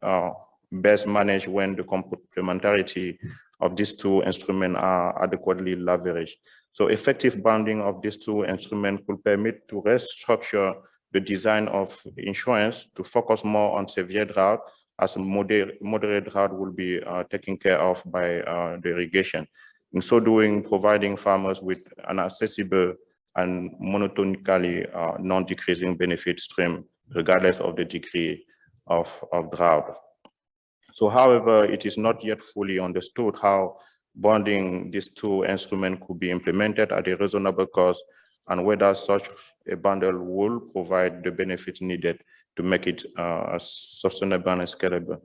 best managed when the complementarity of these two instruments are adequately leveraged. So effective bonding of these two instruments will permit to restructure the design of insurance to focus more on severe drought, as moderate drought will be taken care of by the irrigation. In so doing, providing farmers with an accessible and monotonically non-decreasing benefit stream, regardless of the degree of drought. So however, it is not yet fully understood how bonding these two instruments could be implemented at a reasonable cost and whether such a bundle will provide the benefit needed to make it sustainable and scalable.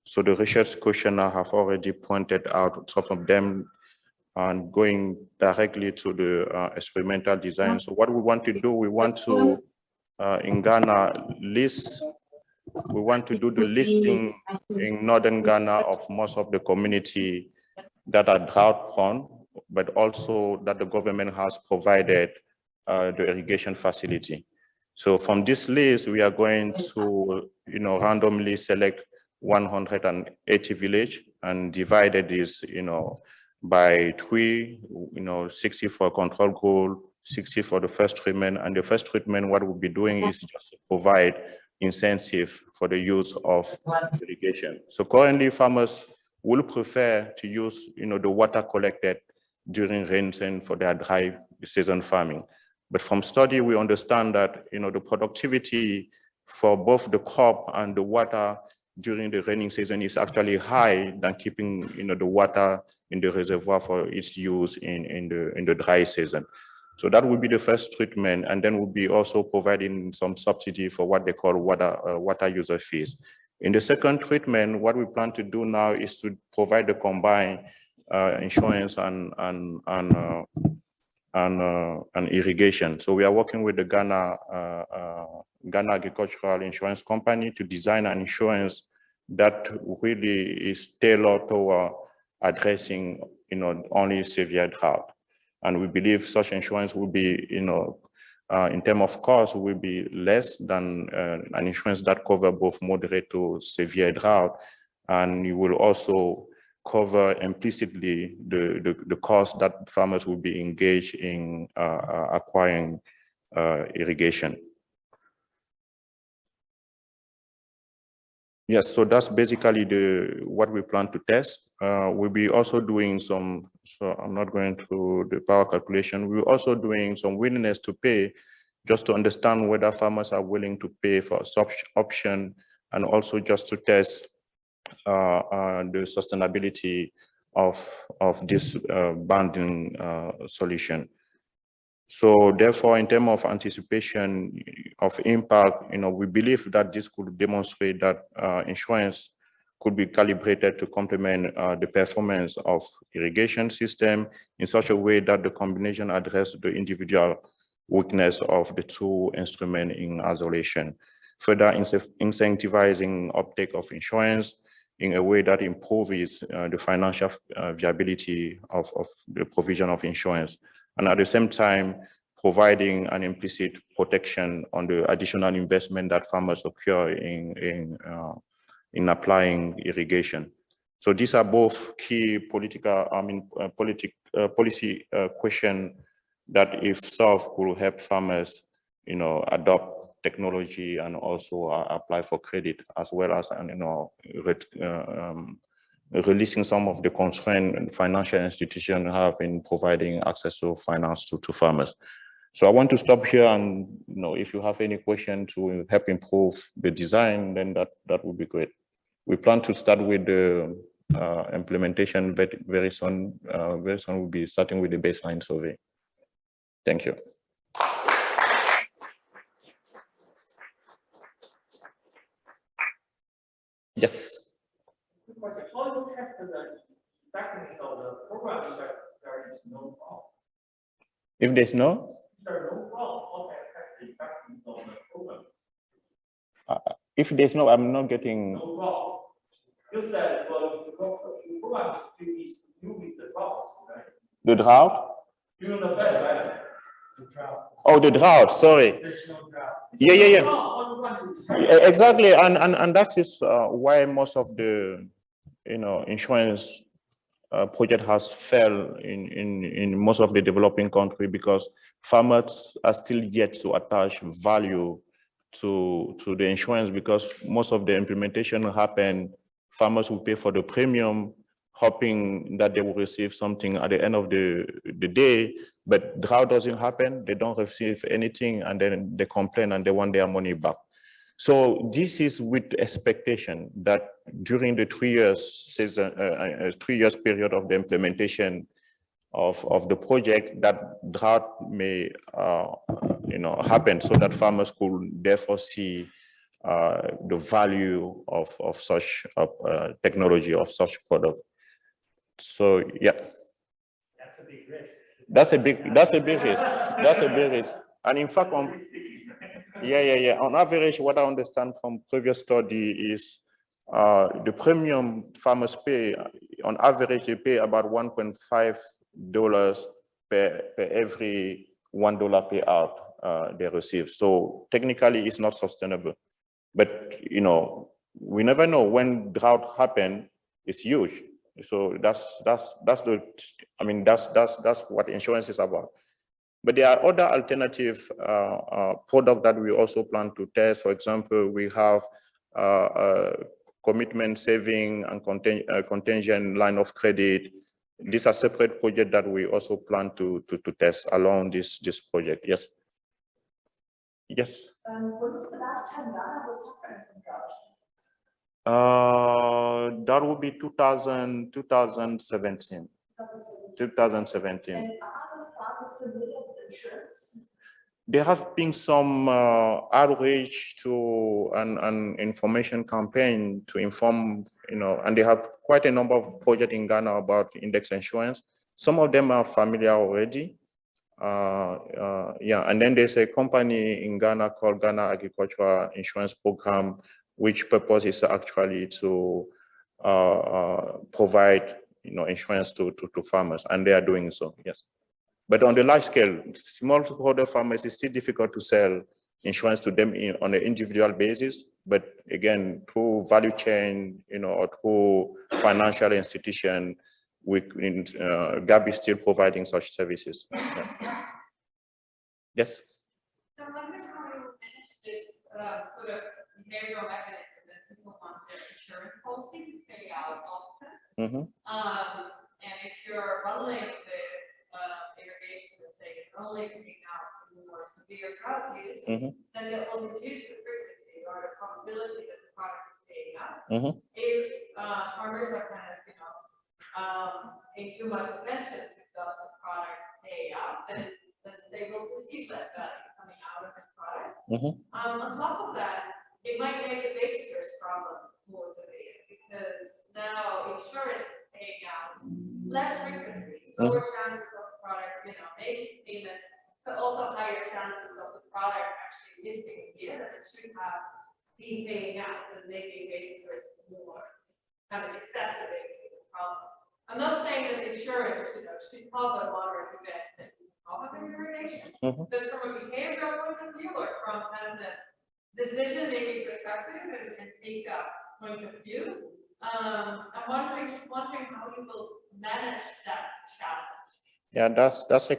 So the research questionnaire have already pointed out some of them and going directly to the experimental design. So what we want to do, we want to, in Ghana, we want to do the listing in northern Ghana of most of the community that are drought prone, but also that the government has provided the irrigation facility. So from this list, we are going to, randomly select 180 village and divided this, by 3, 60 for control group, 60 for the first treatment. And the first treatment, what we'll be doing is just to provide incentive for the use of irrigation. So currently farmers will prefer to use, the water collected during rain season for their dry season farming. But from study, we understand that, the productivity for both the crop and the water during the rainy season is actually high than keeping, the water in the reservoir for its use in the dry season. So that would be the first treatment, and then we'll be also providing some subsidy for what they call water user fees. In the second treatment, what we plan to do now is to provide the combined insurance and irrigation. So we are working with the Ghana Agricultural Insurance Company to design an insurance that really is tailored toward addressing, only severe drought. And we believe such insurance will be, in terms of cost, will be less than an insurance that cover both moderate to severe drought. And you will also cover implicitly the cost that farmers will be engaged in acquiring irrigation. Yes, so that's basically what we plan to test. We'll be also doing some, so I'm not going through the power calculation. We're also doing some willingness to pay just to understand whether farmers are willing to pay for such option, and also just to test the sustainability of this banding solution. So therefore, in terms of anticipation of impact, we believe that this could demonstrate that insurance could be calibrated to complement the performance of irrigation system in such a way that the combination addresses the individual weakness of the two instruments in isolation, further incentivizing uptake of insurance in a way that improves the financial viability of the provision of insurance, and at the same time providing an implicit protection on the additional investment that farmers occur in applying irrigation. So these are both key political, policy question that, if solved, will help farmers, adopt technology and also apply for credit, as well as, releasing some of the constraints financial institutions have in providing access to finance to farmers. So I want to stop here, and if you have any questions to help improve the design, then that would be great. We plan to start with the implementation very soon. Very soon we'll be starting with the baseline survey. Thank you. Yes. How do you test the effectiveness of the program if there is no problem? If there's no? If there is no problem, how can I test the effectiveness of the program? If there's no, I'm not getting. No problem. You said, well, the program is new with the drought, right? The drought? During the bed, right? The drought. Oh, the drought, sorry. There's no drought. Yeah. Exactly, and that is why most of the insurance project has failed in most of the developing country, because farmers are still yet to attach value to the insurance, because most of the implementation will happen, farmers will pay for the premium, hoping that they will receive something at the end of the day, but drought doesn't happen, they don't receive anything, and then they complain and they want their money back. So this is with expectation that during the 3 years season, 3 years period of the implementation of the project, that drought may happen, so that farmers could therefore see the value of such technology, of such product. So yeah, That's a big risk. That's a big risk. That's a big risk. And in fact, on average, what I understand from previous study is the premium farmers pay, on average, they pay about $1.5 per every $1 payout they receive. So technically, it's not sustainable. But we never know when drought happen. It's huge. So that's what insurance is about. But there are other alternative products that we also plan to test. For example, we have commitment saving and contingent line of credit. These are separate projects that we also plan to test along this project. Yes. Yes. When was the last time Ghana was suffering from drought? That would be 2017. 2017. And are the farmers familiar with insurance? There have been some outreach to an information campaign to inform, and they have quite a number of projects in Ghana about index insurance. Some of them are familiar already. And then there's a company in Ghana called Ghana Agricultural Insurance Program, which purpose is actually to provide insurance to farmers, and they are doing so. Yes, but on the large scale, smallholder farmers, it's still difficult to sell insurance to them on an individual basis. But again, through value chain, or through financial institution, GAB is still providing such services. Yes. So I wonder how we will manage this sort of behavioral mechanism that people want their insurance policy to pay out often. And if you're bundling the irrigation, let's say, it's only paying out in more severe drought use, then it will reduce the frequency or the probability that the product is paying out. If farmers are kind of, paying too much attention to does the product pay out, then they will receive less value coming out of this product. On top of that, it might make the basis risk problem more severe because now insurance is paying out less frequently, lower chances of the product, making payments, so also higher chances of the product actually missing a year that it should have been paying out and making basis risk more kind of exacerbating the problem. I'm not saying that insurance, should cover moderate events that cover irrigation, but from a behavioral point of view or from kind of the decision-making perspective and take a point of view, I'm just wondering how you will manage that challenge. Yeah, that's a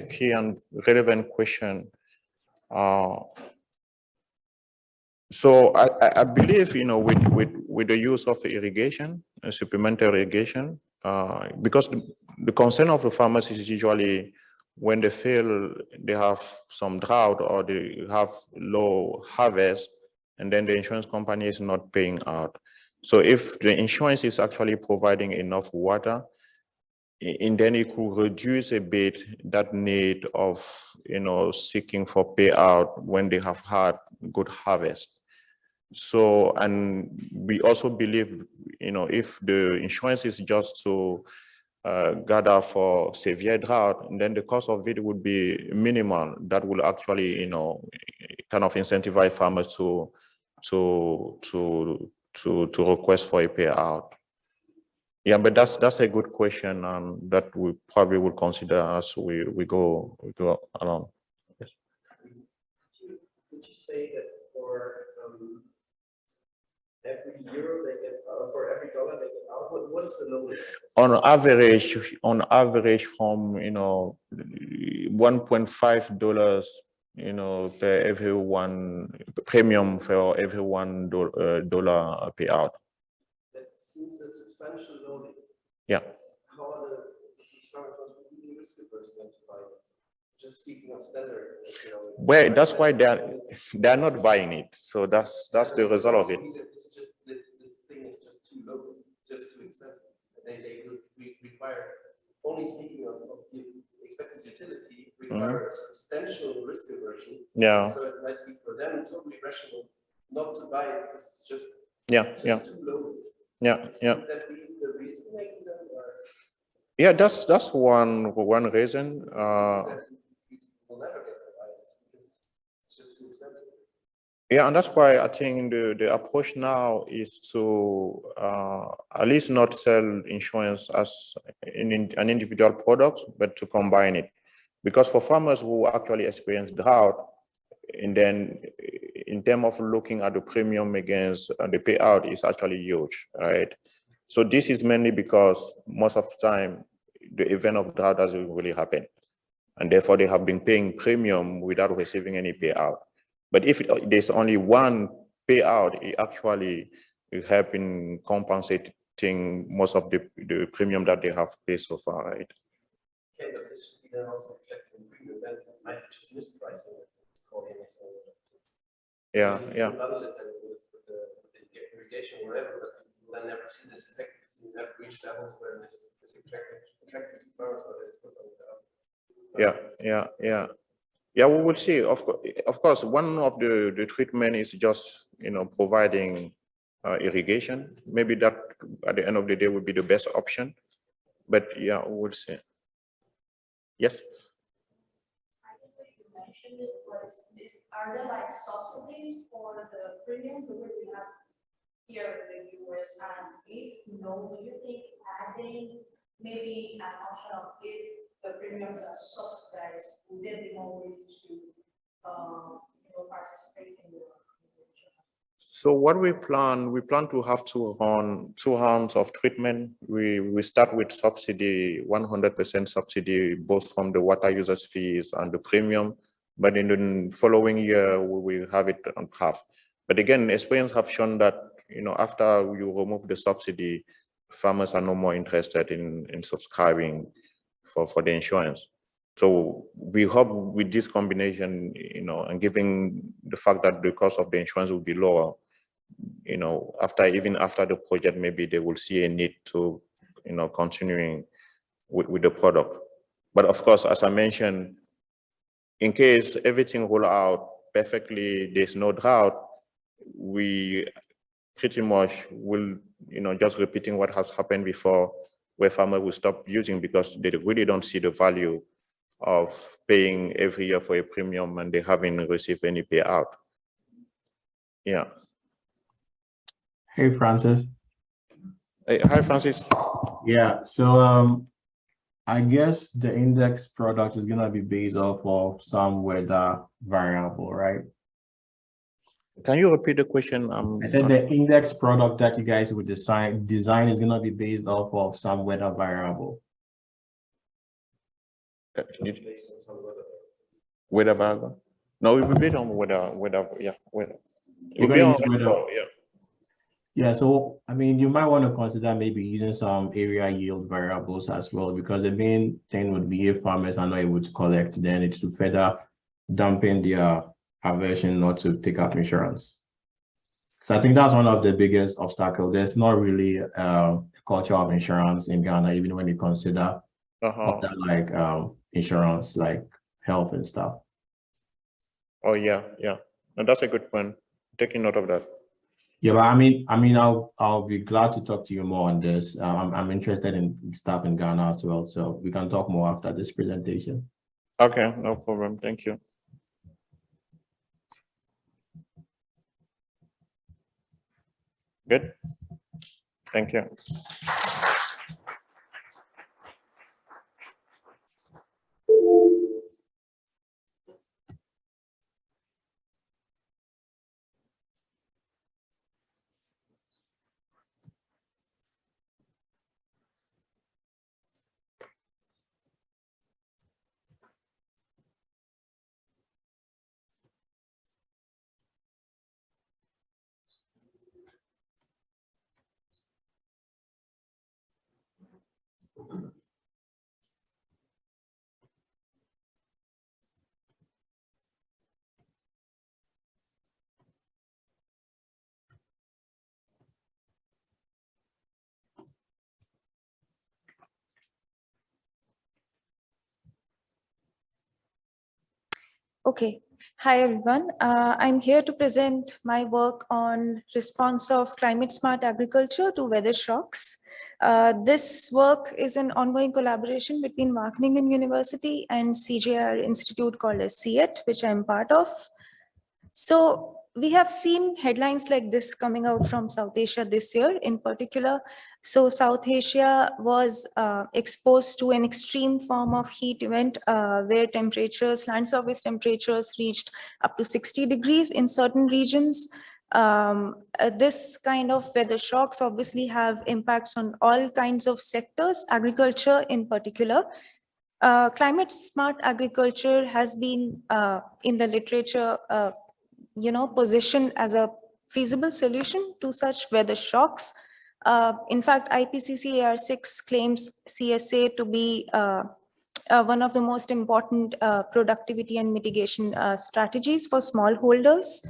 key and relevant question. So I believe, with the use of irrigation, supplementary irrigation, because the concern of the farmers is usually when they feel they have some drought or they have low harvest, and then the insurance company is not paying out. So if the insurance is actually providing enough water, and then it could reduce a bit that need of, seeking for payout when they have had good harvest. So, and we also believe, if the insurance is just to gather for severe drought, then the cost of it would be minimal. That will actually, kind of incentivize farmers to request for a payout. Yeah, but that's a good question, that we probably will consider as we go along. Yes. Would you say that for every euro they get, for every dollar they get out, what is the lowest? On average, from $1.5, per every one premium for every $1 payout. That seems a substantial loading. Yeah. How are these farmers really risk averse then to buy this? Just speaking of standard, Well, that's why they're not buying it. So that's the result of it. It's just this thing is just too low, just too expensive. They would require, only speaking of the expected utility, require a substantial risk aversion. Yeah. So it might be for them totally rational not to buy it because it's just too low. Yeah. Would that be the reason making them? Yeah, that's one reason. Will never get the buy this because it's just too expensive. Yeah, and that's why I think the approach now is to at least not sell insurance as an individual product, but to combine it. Because for farmers who actually experience drought, and then in terms of looking at the premium against the payout is actually huge, right? So this is mainly because most of the time, the event of drought doesn't really happen. And therefore they have been paying premium without receiving any payout. But if there's only one payout, it actually help in compensating most of the premium that they have paid so far, right? Okay, but this should be then also reflected in premium, then it might be just mispricing. It's called Yeah. Bundle it with the irrigation or whatever, but you will never see this effect because you never reach levels where this attractive to farmers, whether it's good or not. Yeah, we will see. Of course, one of the treatment is just, providing irrigation. Maybe that at the end of the day would be the best option. But yeah, we'll see. Yes. I think what you mentioned was, are there like subsidies for the premium the way we have here in the US? And if no, do you think adding maybe an option of if the premiums are subsidized, would there be more way to participate in the insurance? So what we plan to have two rounds of treatment. We start with subsidy, 100% subsidy, both from the water users fees and the premium. But in the following year, we will have it on half. But again, experience have shown that, after you remove the subsidy, farmers are no more interested in subscribing for the insurance. So we hope with this combination, and given the fact that the cost of the insurance will be lower, even after the project, maybe they will see a need to, continuing with the product. But of course, as I mentioned, in case everything roll out perfectly, there's no drought, we pretty much will, just repeating what has happened before, where farmers will stop using because they really don't see the value of paying every year for a premium and they haven't received any payout. Yeah. Hey, Francis. Hey, hi, Francis. Yeah, so I guess the index product is gonna be based off of some weather variable, right? Can you repeat the question? I said the index product that you guys would design is gonna be based off of some weather variable. Weather variable? No, it will be on weather. Yeah, weather. It You're will be going on to use rainfall, yeah. Yeah, so I mean, you might want to consider maybe using some area yield variables as well, because the main thing would be if farmers are not able to collect, then it's to further dampen their aversion not to take out insurance. So I think that's one of the biggest obstacles. There's not really a culture of insurance in Ghana, even when you consider other like insurance, like health and stuff. Oh yeah, and that's a good point. Taking note of that. Yeah, but I mean, I'll be glad to talk to you more on this. I'm interested in stuff in Ghana as well, so we can talk more after this presentation. Okay, no problem. Thank you. Good. Thank you. Okay, hi everyone. I'm here to present my work on response of climate smart agriculture to weather shocks. This work is an ongoing collaboration between Wageningen University and CJR Institute called as CET, which I'm part of. So we have seen headlines like this coming out from South Asia this year in particular. So South Asia was exposed to an extreme form of heat event where temperatures, land surface temperatures reached up to 60 degrees in certain regions. This kind of weather shocks obviously have impacts on all kinds of sectors, agriculture in particular. Climate smart agriculture has been in the literature positioned as a feasible solution to such weather shocks. In fact, IPCC AR6 claims CSA to be one of the most important productivity and mitigation strategies for smallholders.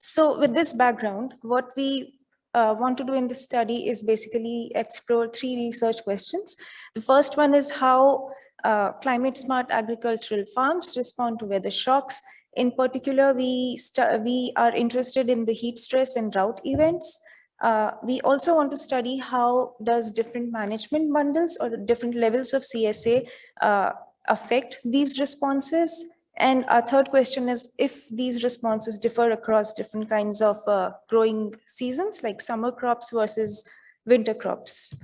So with this background, what we want to do in this study is basically explore three research questions. The first one is how climate smart agricultural farms respond to weather shocks. In particular, we are interested in the heat stress and drought events. We also want to study how does different management bundles or different levels of CSA affect these responses. And our third question is if these responses differ across different kinds of growing seasons, like summer crops versus winter crops.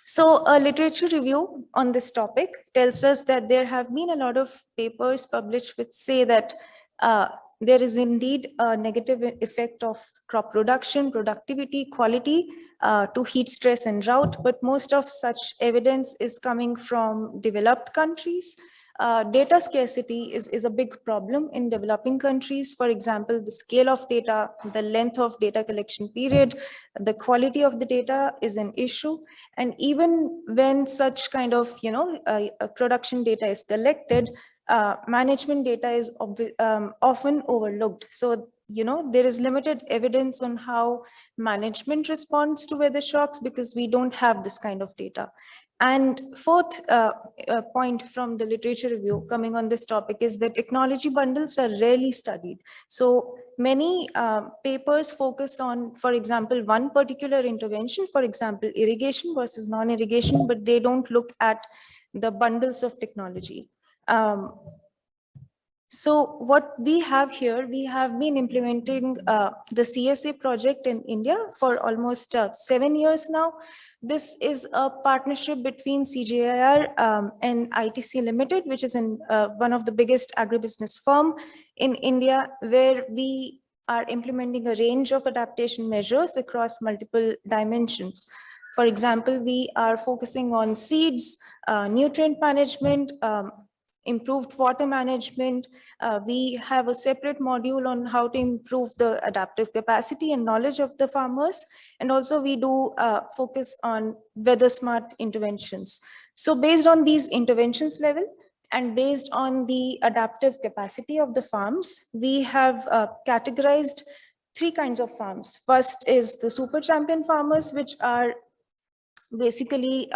So a literature review on this topic tells us that there have been a lot of papers published which say that there is indeed a negative effect of crop production, productivity, quality to heat stress and drought, but most of such evidence is coming from developed countries. Data scarcity is a big problem in developing countries. For example, the scale of data, the length of data collection period, the quality of the data is an issue. And even when such kind of, production data is collected, management data is often overlooked. So, there is limited evidence on how management responds to weather shocks because we don't have this kind of data. And fourth point from the literature review coming on this topic is that technology bundles are rarely studied. So many papers focus on, for example, one particular intervention, for example, irrigation versus non-irrigation, but they don't look at the bundles of technology. So what we have here, we have been implementing the CSA project in India for almost 7 years now. This is a partnership between CGIAR and ITC Limited, which is one of the biggest agribusiness firm in India, where we are implementing a range of adaptation measures across multiple dimensions. For example, we are focusing on seeds, nutrient management, improved water management. We have a separate module on how to improve the adaptive capacity and knowledge of the farmers. And also we do focus on weather smart interventions. So based on these interventions level and based on the adaptive capacity of the farms, we have categorized 3 kinds of farms. First is the super champion farmers, which are basically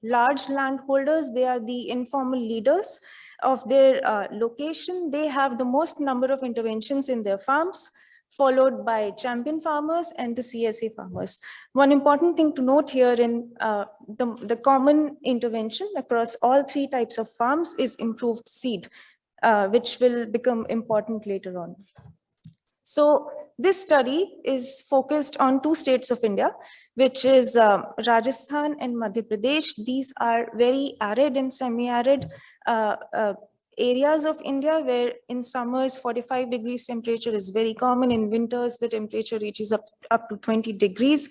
large landholders. They are the informal leaders of their location. They have the most number of interventions in their farms, followed by champion farmers and the CSA farmers. One important thing to note here in the common intervention across all 3 types of farms is improved seed, which will become important later on. So this study is focused on 2 states of India, which is Rajasthan and Madhya Pradesh. These are very arid and semi-arid areas of India where in summers 45 degrees temperature is very common. In winters, the temperature reaches up to 20 degrees.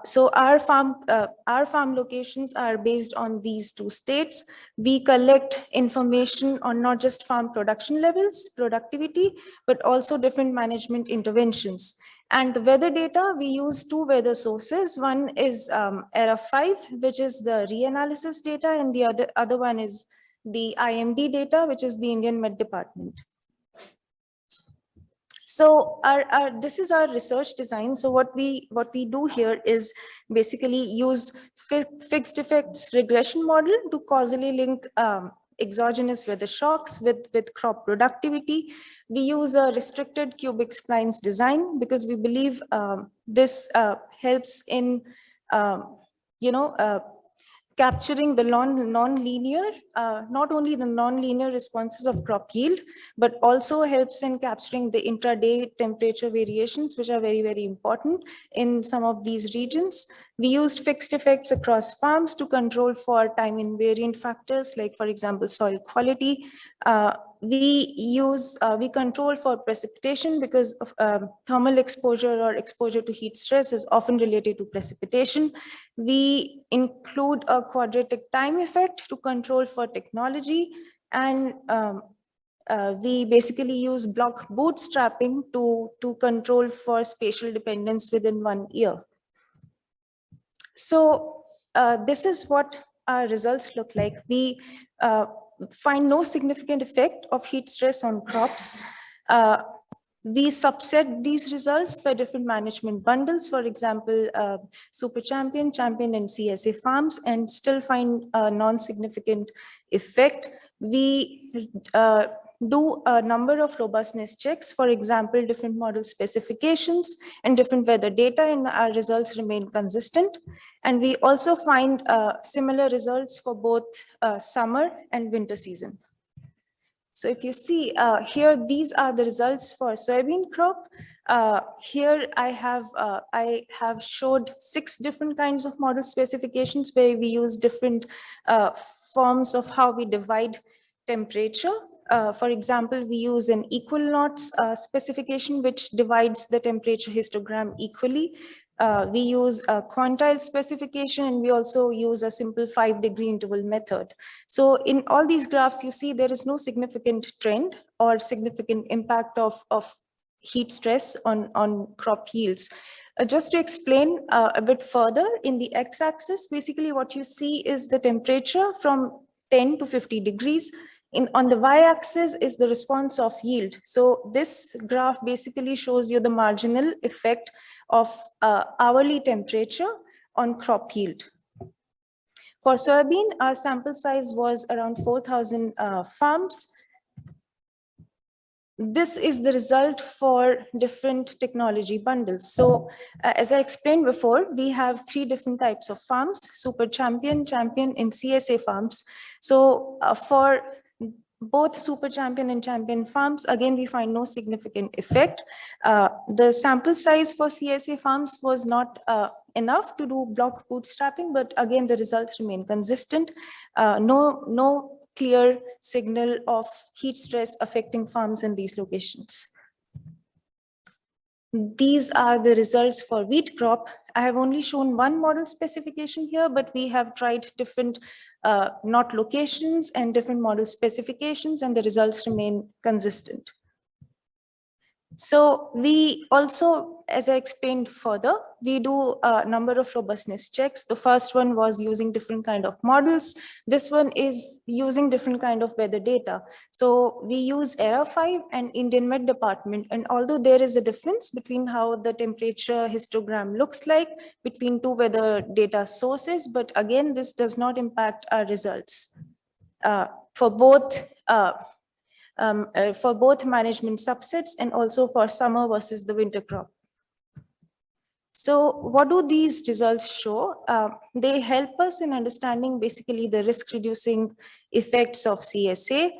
So our farm locations are based on these 2 states. We collect information on not just farm production levels, productivity, but also different management interventions. And the weather data, we use 2 weather sources. One is ERA5, which is the reanalysis data, and the other one is the IMD data, which is the Indian Met Department. So this is our research design. So what we do here is basically use fixed effects regression model to causally link exogenous weather shocks with crop productivity. We use a restricted cubic splines design because we believe this helps in capturing the non-linear, not only the non-linear responses of crop yield, but also helps in capturing the intraday temperature variations, which are very, very important in some of these regions. We used fixed effects across farms to control for time invariant factors, like for example, soil quality. We control for precipitation because of thermal exposure or exposure to heat stress is often related to precipitation. We include a quadratic time effect to control for technology, and we basically use block bootstrapping to control for spatial dependence within 1 year. So this is what our results look like. We find no significant effect of heat stress on crops. We subset these results by different management bundles, for example, Super Champion, Champion, and CSA farms, and still find a non-significant effect. We do a number of robustness checks, for example, different model specifications and different weather data, and our results remain consistent. And we also find similar results for both summer and winter season. So if you see here, these are the results for soybean crop. Here I have showed 6 different kinds of model specifications where we use different forms of how we divide temperature. For example, we use an equal knots specification, which divides the temperature histogram equally. We use a quantile specification, and we also use a simple 5-degree interval method. So in all these graphs, you see there is no significant trend or significant impact of heat stress on crop yields. Just to explain a bit further, in the x-axis, basically what you see is the temperature from 10 to 50 degrees. On the y-axis is the response of yield. So this graph basically shows you the marginal effect of hourly temperature on crop yield. For soybean, our sample size was around 4,000 farms. This is the result for different technology bundles. So as I explained before, we have 3 different types of farms: Super Champion, Champion, and CSA farms. So for both Super Champion and Champion farms, again, we find no significant effect. The sample size for CSA farms was not enough to do block bootstrapping, but again, the results remain consistent. No clear signal of heat stress affecting farms in these locations. These are the results for wheat crop. I have only shown 1 model specification here, but we have tried different knot locations and different model specifications, and the results remain consistent. So we also, as I explained further, we do a number of robustness checks. The first one was using different kind of models. This one is using different kind of weather data. So we use ERA 5 and Indian Met Department. And although there is a difference between how the temperature histogram looks like between 2 weather data sources, but again, this does not impact our results. For both management subsets and also for summer versus the winter crop. So what do these results show? They help us in understanding basically the risk reducing effects of CSA.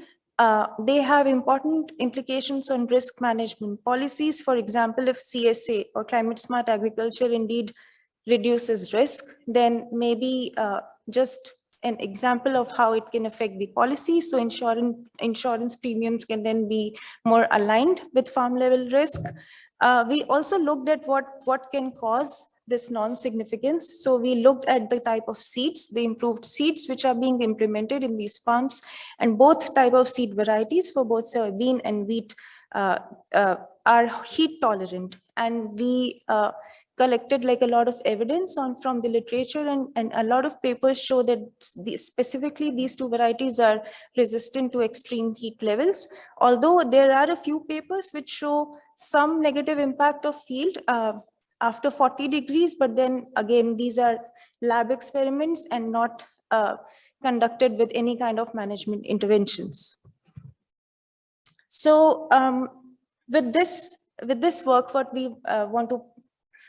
They have important implications on risk management policies. For example, if CSA or climate smart agriculture indeed reduces risk, then maybe just an example of how it can affect the policy. So insurance premiums can then be more aligned with farm level risk. We also looked at what can cause this non-significance. So we looked at the type of seeds, the improved seeds which are being implemented in these farms, and both type of seed varieties for both soybean and wheat are heat tolerant. And we collected like a lot of evidence from the literature, and a lot of papers show that specifically these 2 varieties are resistant to extreme heat levels. Although there are a few papers which show some negative impact of yield after 40 degrees, but then again, these are lab experiments and not conducted with any kind of management interventions. So with this work, what we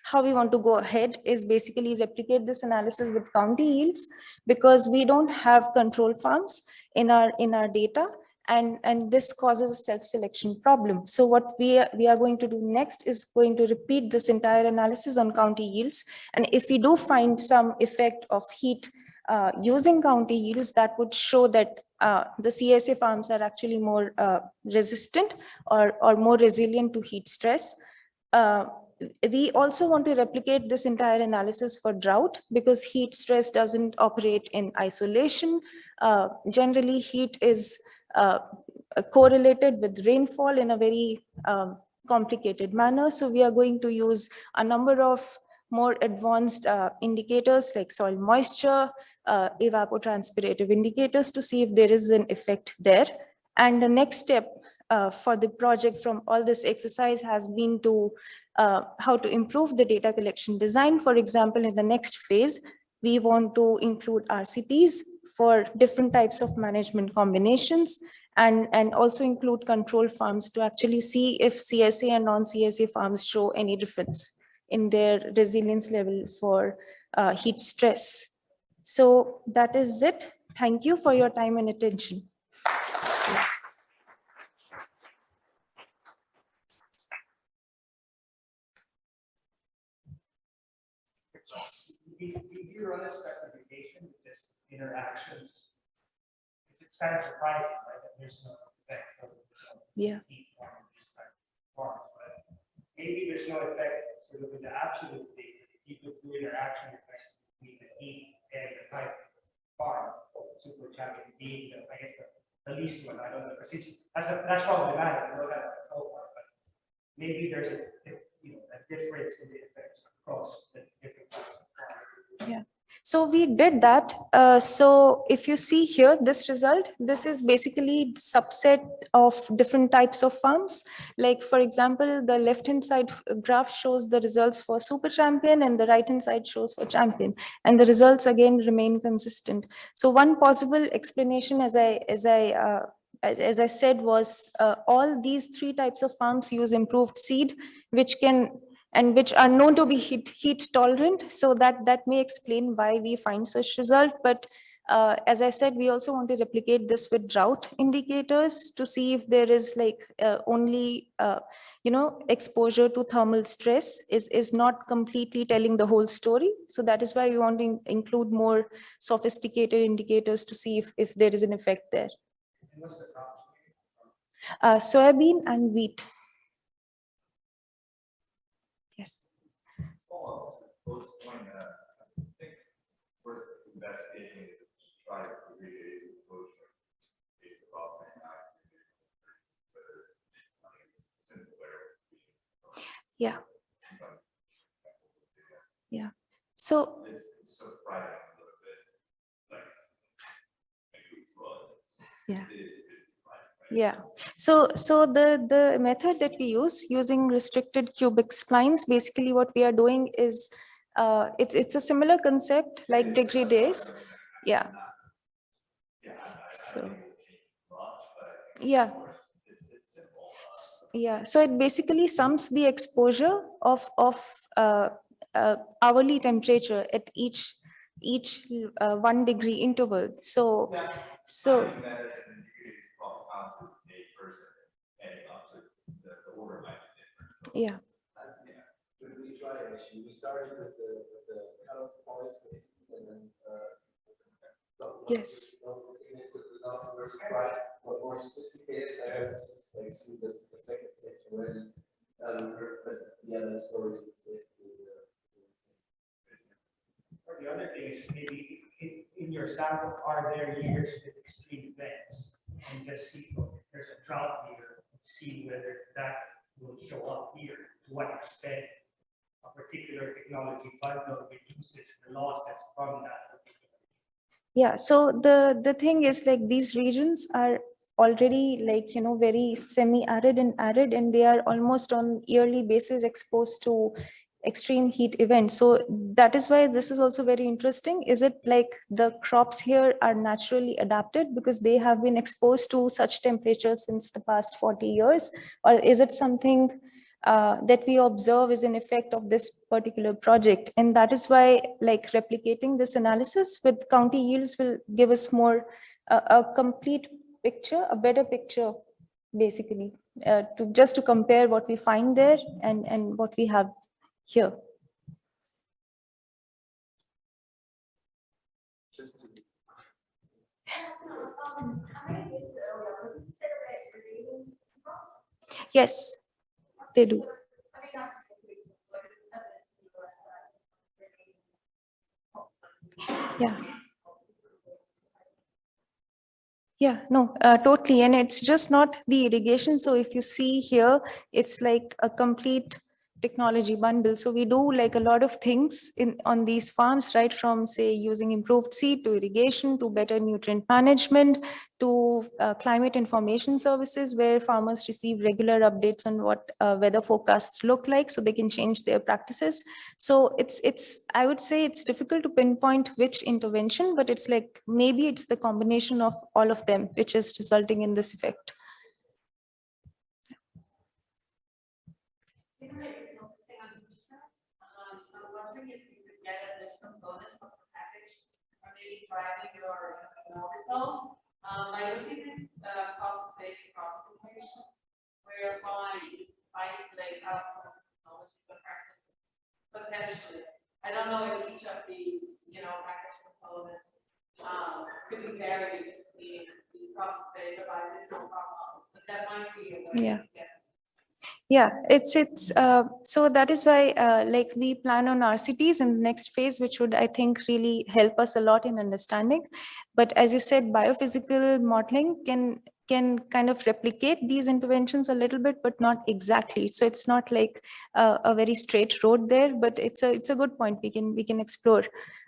how we want to go ahead is basically replicate this analysis with county yields, because we don't have control farms in our data, and this causes a self-selection problem. So what we are going to do next is going to repeat this entire analysis on county yields, and if we do find some effect of heat using county yields, that would show that the CSA farms are actually more resistant or more resilient to heat stress. We also want to replicate this entire analysis for drought, because heat stress doesn't operate in isolation. Generally, heat is correlated with rainfall in a very complicated manner. So we are going to use a number of more advanced indicators like soil moisture, evapotranspirative indicators, to see if there is an effect there. And the next step for the project from all this exercise has been to how to improve the data collection design. For example, in the next phase, we want to include RCTs for different types of management combinations, and also include control farms to actually see if CSA and non-CSA farms show any difference in their resilience level for heat stress. So that is it. Thank you for your time and attention. Yes. If you run a specification with just interactions, it's kind of surprising, right? That there's no effect of Yeah. heat on these type of farms, but maybe there's no effect sort of in the absolute data. If you do interaction effects between the heat and the type of farm, supercharging being the, I guess the least one. I don't know, because that's problematic. I know that so far, but maybe there's a difference in the effects across the different types of farms. Yeah. So we did that. So if you see here, this result, this is basically subset of different types of farms. Like for example, the left-hand side graph shows the results for super champion and the right-hand side shows for champion. And the results again remain consistent. So one possible explanation as I said was all these three types of farms use improved seed, which are known to be heat tolerant. So that may explain why we find such result. But as I said, we also want to replicate this with drought indicators to see if there is like only exposure to thermal stress is not completely telling the whole story. So that is why we want to include more sophisticated indicators to see if there is an effect there. And what's the crops? Soybean and wheat. Yes. Those point, I think worth investigating is to try to create a solution based off an simpler. Yeah. Yeah. So It's surprising a little bit, like yeah. It is Yeah. So the method that we use using restricted cubic splines, basically what we are doing is it's a similar concept like degree days. Yeah. So yeah. Yeah. So it basically sums the exposure of hourly temperature at each 1 degree interval. So yeah. Should we try actually? We started with the cutoff points basically, and then Yes. results were surprised, but more sophisticated. I have mistakes through the second stage already. But yeah, the story is basically Or the other thing is maybe in your sample, are there years with extreme events? And just see if there's a drought year, see whether that will show up here, to what extent a particular technology bundle reduces the loss that's from that. Yeah, so the thing is like these regions are already like, very semi-arid and arid, and they are almost on yearly basis exposed to extreme heat events. So that is why this is also very interesting. Is it like the crops here are naturally adapted because they have been exposed to such temperatures since the past 40 years? Or is it something that we observe is an effect of this particular project? And that is why like replicating this analysis with county yields will give us more a complete picture, a better picture, basically, to compare what we find there and what we have here. just to Yes, they do. Yeah. Yeah, no, totally. And it's just not the irrigation. So if you see here, it's like a complete technology bundle. So we do like a lot of things on these farms, right? From say using improved seed to irrigation to better nutrient management to climate information services, where farmers receive regular updates on what weather forecasts look like so they can change their practices. So I would say it's difficult to pinpoint which intervention, but it's like maybe it's the combination of all of them which is resulting in this effect. I'm wondering if you could get additional bonus of the package or maybe driving your results by looking at cost-based approximation, whereby you isolate out some technologies or practices potentially. I don't don't know if each of these, package components, could be varied in these process-based by this models, but that might be a way Yeah. to get. Yeah, so that is why like we plan on RCTs in the next phase, which would, I think, really help us a lot in understanding. But as you said, biophysical modeling can kind of replicate these interventions a little bit, but not exactly. So it's not like a very straight road there, but it's a good point we can explore.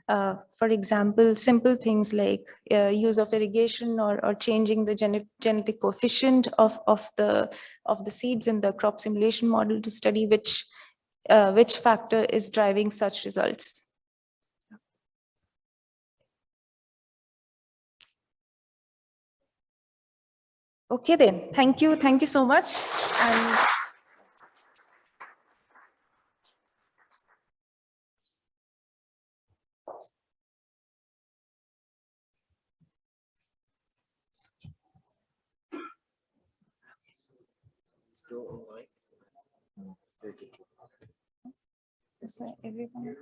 For example, simple things like use of irrigation or changing the genetic coefficient of the seeds in the crop simulation model to study which factor is driving such results. Okay then, thank you so much. And Still online. is everyone?